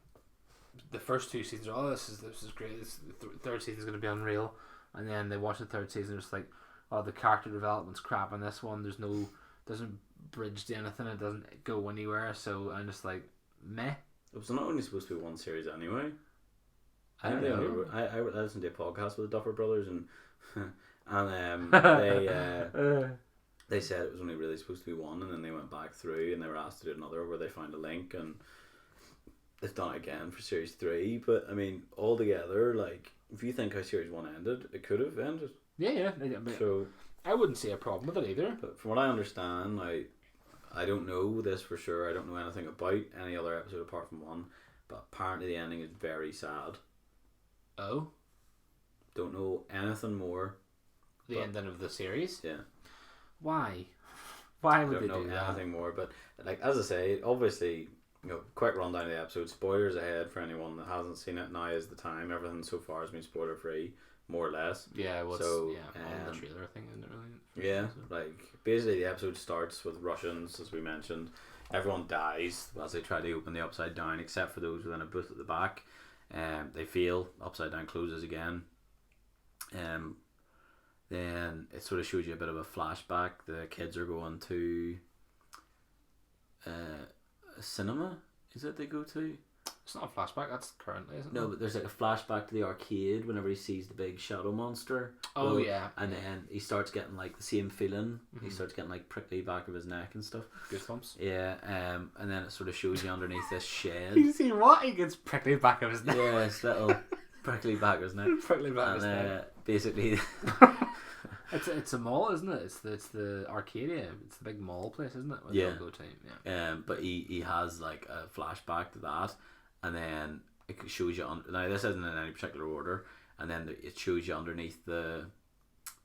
the first 2 seasons. Oh, this is great. The third season's going to be unreal. And then they watch the third season. It's like, oh, the character development's crap in this one. Doesn't bridge to anything. It doesn't go anywhere. So I'm just like, meh. It was not only supposed to be one series anyway. I don't know. I listened to a podcast with the Duffer Brothers and they said it was only really supposed to be one, and then they went back through and they were asked to do another where they found a link, and it's done again for series 3. But I mean, altogether, like, if you think how series 1 ended, it could have ended. Yeah. So I wouldn't see a problem with it either. But from what I understand, I don't know this for sure. I don't know anything about any other episode apart from one. But apparently the ending is very sad. Oh? Don't know anything more. The ending of the series? Yeah. Why? Why would they do that? I don't know anything more. But like, as I say, obviously, quick rundown of the episode. Spoilers ahead for anyone that hasn't seen it. Now is the time. Everything so far has been spoiler free, more or less. Yeah, well, so, on the trailer thing, isn't it really? Yeah, like, basically the episode starts with Russians, as we mentioned. Everyone dies as they try to open the upside down, except for those within a booth at the back. They fail. Upside down closes again. Then it sort of shows you a bit of a flashback. The kids are going to a cinema. Is it they go to? It's not a flashback. That's currently, isn't it? No, but there's like a flashback to the arcade whenever he sees the big shadow monster. Oh, Well, yeah. And then he starts getting like the same feeling. He Mhm. starts getting like prickly back of his neck and stuff. Goosebumps. Yeah. And then it sort of shows you underneath this shed. You see what? He gets prickly back of his neck. Yeah, it's little prickly back of his neck. Prickly back of his And neck. basically, It's a mall, isn't it? It's the Arcadia. It's the big mall place, isn't it? Where they Yeah. all go to. Yeah. but he has like a flashback to that, and then it shows you now this isn't in any particular order, and then it shows you underneath the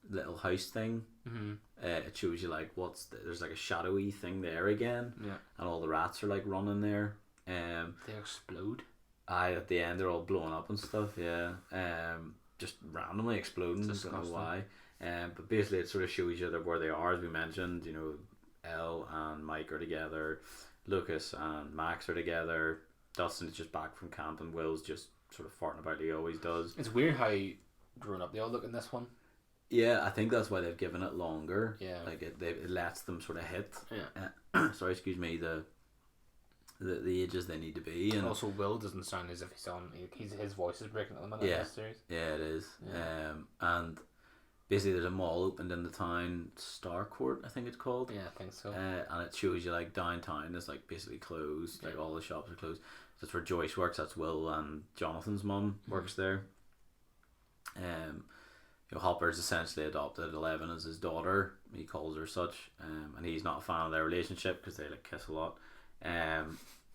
little house thing. Mm-hmm. It shows you like there's like a shadowy thing there again, Yeah. and all the rats are like running there. They explode. At the end they're all blowing up and stuff. Yeah. Just randomly exploding. It's Don't know disgusting. why. But basically it sort of shows you where they are, as we mentioned. Elle and Mike are together, Lucas and Max are together, Dustin's just back from camp, and Will's just sort of farting about like he always does. It's weird how grown up they all look in this one. Yeah, I think that's why they've given it longer. Yeah. Like it lets them sort of hit. Yeah. Sorry, excuse me. The ages they need to be, and Also, Will doesn't sound as if he's on. His voice is breaking at the minute. Yeah. In this series. yeah, it is. Yeah. And basically there's a mall opened in the town, Starcourt, I think it's called. Yeah, I think so. And it shows you like downtown is like basically closed. Like all the shops are closed. That's where Joyce works. That's Will and Jonathan's mum works there. Hopper's essentially adopted 11 as his daughter. He calls her such. And he's not a fan of their relationship because they like kiss a lot.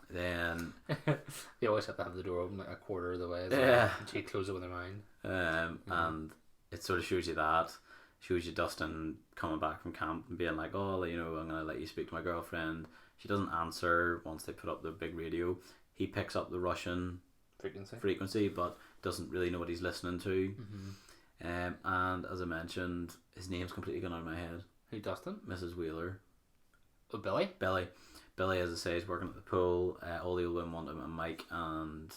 Then They always have to have the door open like a quarter of the way. As well, Yeah. and she closes it with her mind. and it sort of shows you that. Shows you Dustin coming back from camp and being like, oh, I'm gonna let you speak to my girlfriend. She doesn't answer once they put up the big radio. He picks up the Russian Frequency. frequency but doesn't really know what he's listening to. And as I mentioned, his name's completely gone out of my head. Who, Dustin? Mrs. Wheeler. Oh, Billy? Billy, as I say, is working at the pool. All the old women want him, and Mike and...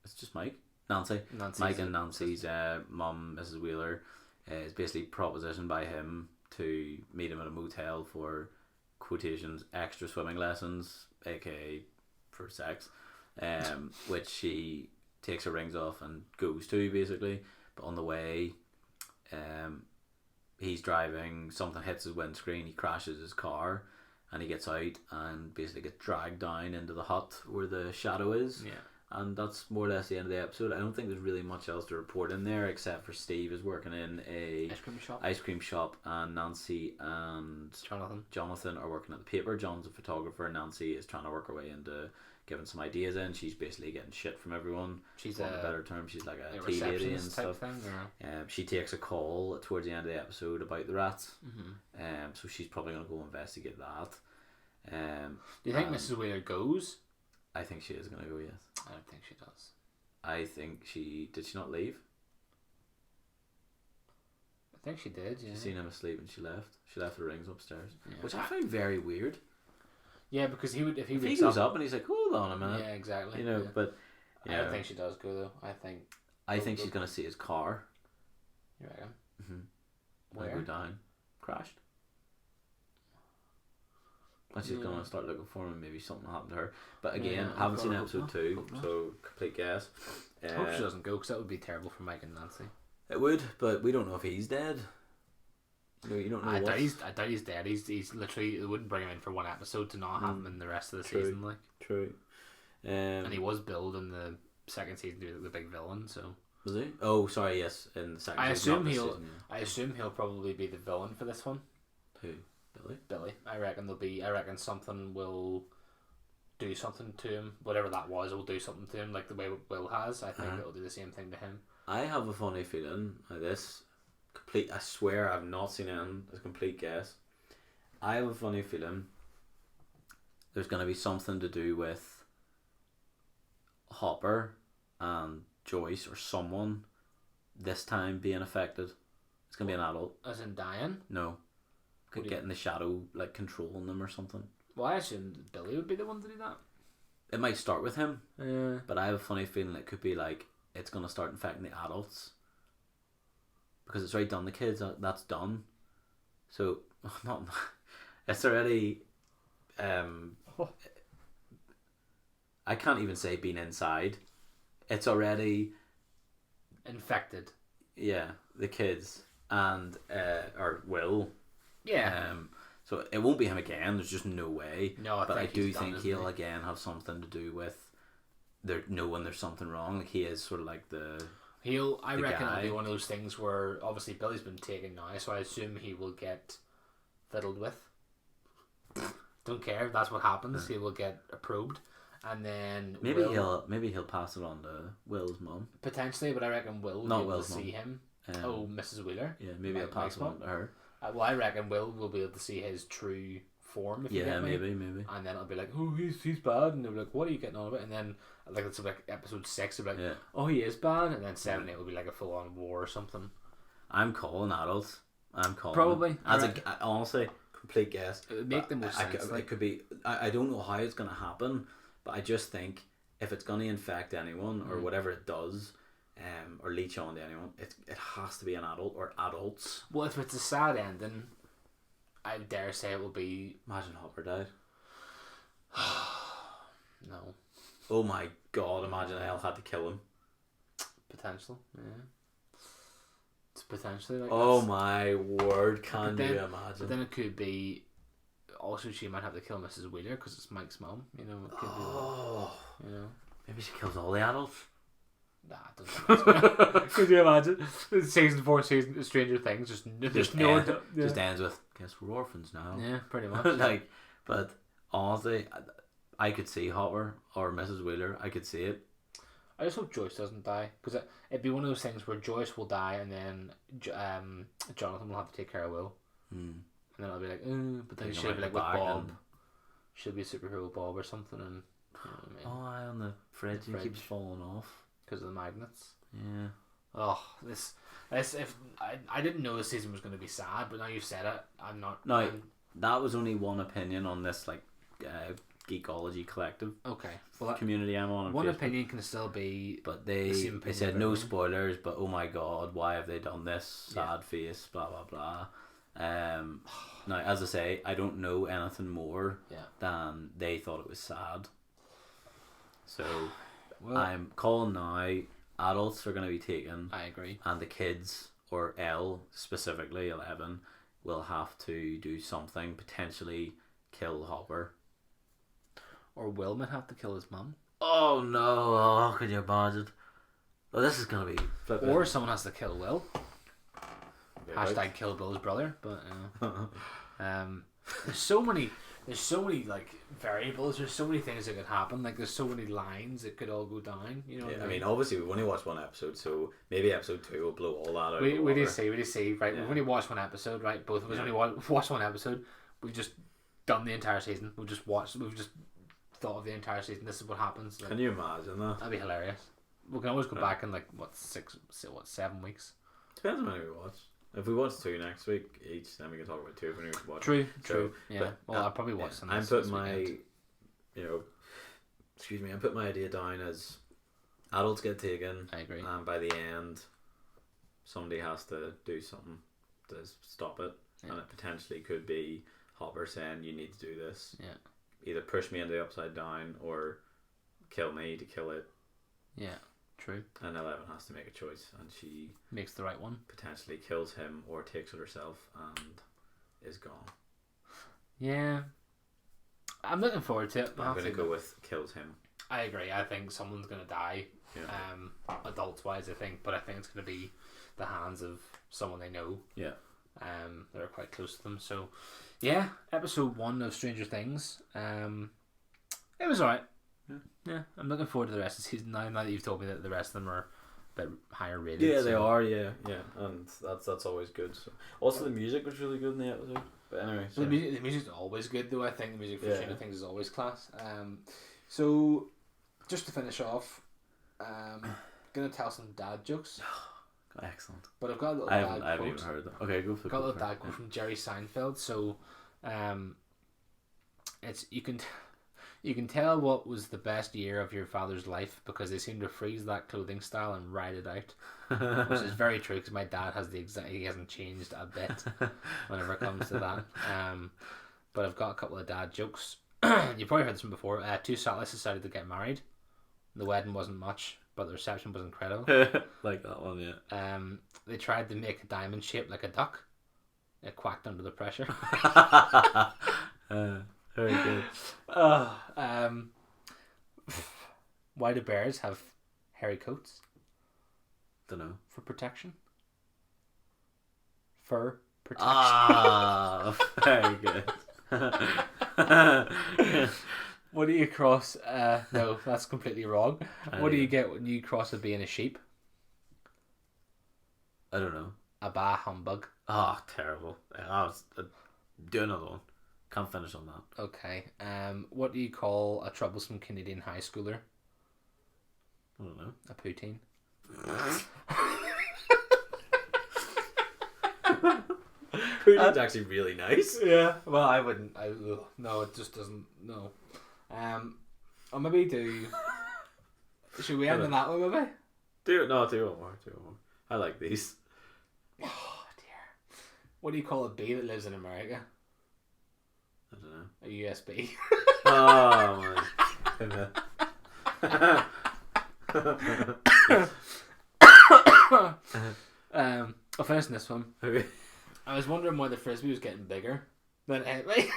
It's just Mike? Nancy's Mike and Nancy's mum, Mrs. Wheeler, is basically propositioned by him to meet him at a motel for quotations extra swimming lessons, aka for sex, which she takes her rings off and goes to basically. But on the way, he's driving, something hits his windscreen, he crashes his car, and he gets out and basically gets dragged down into the hut where the shadow is. Yeah. And that's more or less the end of the episode. I don't think there's really much else to report in there, except for Steve is working in a ice cream shop, and Nancy and Jonathan are working at the paper. John's a photographer. Nancy is trying to work her way into giving some ideas in. She's basically getting shit from everyone. She's on a better term. She's like a tea lady and stuff. She takes a call towards the end of the episode about the rats. So she's probably going to go investigate that. Do you think Mrs. Wheeler goes? I think she is going to go, yes. I don't think she does. I think she... Did she not leave? I think she did, yeah. She seen him asleep and she left. She left the rings upstairs. Yeah. Which I find very weird. Yeah, because he would... If he goes up and he's like, hold on a minute. Yeah, exactly. You know, yeah. But... I don't think she does go, though. I think she's going to see his car. You reckon? Mm-hmm. Where? Go down. Crashed. And she's going to start looking for him. Maybe something happened to her. But again, haven't seen episode 2, so complete guess. Hope she doesn't go, because that would be terrible for Mike and Nancy. It would, but we don't know if he's dead. You don't know. I doubt he's dead. He's literally... They wouldn't bring him in for one episode to not have him in the rest of the season. Like. True. And he was billed in the second season to be the big villain, so... Was he? Oh, sorry, yes. In the second season. I assume he'll probably be the villain for this one. Who? Billy. I reckon something will do something to him. Whatever that was, it will do something to him, like the way Will has. I think it'll do the same thing to him. I have a funny feeling this. I swear I've not seen it. It's a complete guess. I have a funny feeling there's going to be something to do with Hopper and Joyce or someone this time being affected. It's going to be an adult. As in dying? No. Getting the shadow, like controlling them or something. Well, I assumed Billy would be the one to do that. It might start with him. Yeah. But I have a funny feeling it could be like it's going to start infecting the adults. Because it's already done. The kids, that's done. So, not... It's already... I can't even say being inside. It's already... Infected. Yeah, the kids. And, or Will... Yeah. So it won't be him again. There's just no way. No, but I do think he'll again have something to do with there knowing there's something wrong. Like he is sort of like the. I reckon it'll be one of those things where obviously Billy's been taken now, so I assume he will get fiddled with. Don't care. That's what happens. He will get probed, and then maybe he'll pass it on to Will's mum potentially. But I reckon Will will be able to see him. Mrs. Wheeler. Yeah, maybe he'll pass it on to her. Well, I reckon Will be able to see his true form. If you get me. Maybe. And then it'll be like, oh, he's bad, and they'll be like, what are you getting on about? And then like it's like episode 6, it'll be like, oh, he is bad, and then 7, 8 will be like a full on war or something. I'm calling adults. Probably. Honestly, complete guess. It would make the most sense. It could be. I don't know how it's going to happen, but I just think if it's going to infect anyone or whatever it does. Or leech on to anyone, it has to be an adult or adults. Well, if it's a sad ending, I dare say it will be. Imagine Hopper died. No. Oh my god! Imagine Elle had to kill him. Potential, yeah. It's potentially like. Oh my word! Can you imagine? But then it could be. Also, she might have to kill Mrs. Wheeler because it's Mike's mom. You know. It could be, you know. Maybe she kills all the adults. Nah, it doesn't. Could you imagine? Season 4, Stranger Things, just ends with, guess we're orphans now. Yeah, pretty much. But honestly, I could see Hopper or Mrs. Wheeler. I could see it. I just hope Joyce doesn't die, because it'd be one of those things where Joyce will die and then Jonathan will have to take care of Will. And then I'll be like, but then she'll be like with Bob. She'll be a superhero with Bob or something, and you know what I mean? On the fridge, it keeps falling off. Because of the magnets. Yeah. Oh, this if I didn't know the season was going to be sad, but now you've said it, I'm not. No, that was only one opinion on this Geekology collective. Okay, well, community I'm on. One Facebook. Opinion can still be. But they said no spoilers. But oh my god, why have they done this? Sad face. Blah blah blah. Now, as I say, I don't know anything more than they thought it was sad. So I'm calling now. Adults are going to be taken. I agree. And the kids, or L specifically, 11, will have to do something, potentially kill Hopper. Or Willman have to kill his mum. Oh no, oh, could you imagine? Well, this is going to be flipping. Or someone has to kill Will. Hashtag kill Bill's brother. But there's so many like variables. There's so many things that could happen. Like there's so many lines that could all go down. You know. Yeah, I mean, obviously we've only watched one episode, so maybe episode 2 will blow all that out. We did say right. Yeah. We've only watched one episode, right? Both of us only watched one episode. We've just done the entire season. We've just thought of the entire season. This is what happens. Like, can you imagine that? That'd be hilarious. We can always go back in like 7 weeks. Depends on how many we watch. If we watch 2 next week each, then we can talk about 2 if we need to watch. True. Yeah. Well, I'll probably watch some. I'm putting my, I'm putting my idea down as adults get taken. I agree. And by the end, somebody has to do something to stop it, and it potentially could be Hopper saying, "You need to do this. Yeah. Either push me into the upside down or kill me to kill it." Yeah. True. And 11 has to make a choice, and she makes the right one. Potentially kills him or takes it herself and is gone. Yeah, I'm looking forward to it. I'm going to go with kills him. I agree. I think someone's going to die. Yeah. Adults wise, I think, but I think it's going to be the hands of someone they know. Yeah. That are quite close to them. So, yeah, episode 1 of Stranger Things. It was alright. Yeah, I'm looking forward to the rest of the season now that you've told me that the rest of them are a bit higher rated. Yeah, they are, yeah, and that's always good. So. Also, the music was really good in the episode. But anyway, the music's always good though. I think the music for Stranger Things is always class. So just to finish off, gonna tell some dad jokes. Excellent. But I've got a little I haven't even heard them. Okay, go for it. Got a little dad quote from Jerry Seinfeld. So, it's you can tell what was the best year of your father's life because they seem to freeze that clothing style and ride it out, which is very true because my dad has he hasn't changed a bit whenever it comes to that. But I've got a couple of dad jokes. You've probably heard this one before. 2 satellites decided to get married. The wedding wasn't much, but the reception was incredible. Like that one, yeah. They tried to make a diamond shaped like a duck. It quacked under the pressure. Very good. Why do bears have hairy coats? Don't know. For protection. Fur protection. Ah, very good. What do you cross? No, that's completely wrong. What do you get when you cross a bee and a sheep? I don't know. A bah humbug. Ah, terrible. Do another one. Can't finish on that. Okay. What do you call a troublesome Canadian high schooler? I don't know. A poutine. Poutine's actually really nice. Yeah. Well, I wouldn't. No, it just doesn't. No. Or maybe do. Should we end on that one, maybe? Do one more. I like these. Oh dear. What do you call a bee that lives in America? I don't know. A USB. Oh my. I'll finish this one. Okay. I was wondering why the frisbee was getting bigger than it hit me.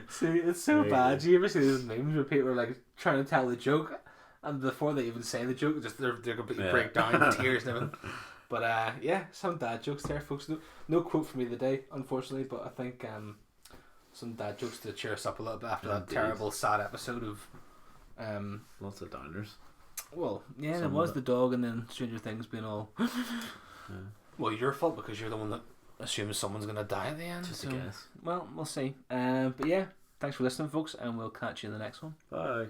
See, it's so bad. Do you ever see those memes where people are like trying to tell the joke, and before they even say the joke, just they're completely break down, tears and everything. But some dad jokes there, folks. No quote for me today, unfortunately, but I think some dad jokes to cheer us up a little bit after that terrible, sad episode of lots of downers. Well, yeah, there was the dog, and then Stranger Things being all. Well, your fault because you're the one that assumes someone's gonna die at the end. Just a guess. Well, we'll see. But yeah, thanks for listening, folks, and we'll catch you in the next one. Bye.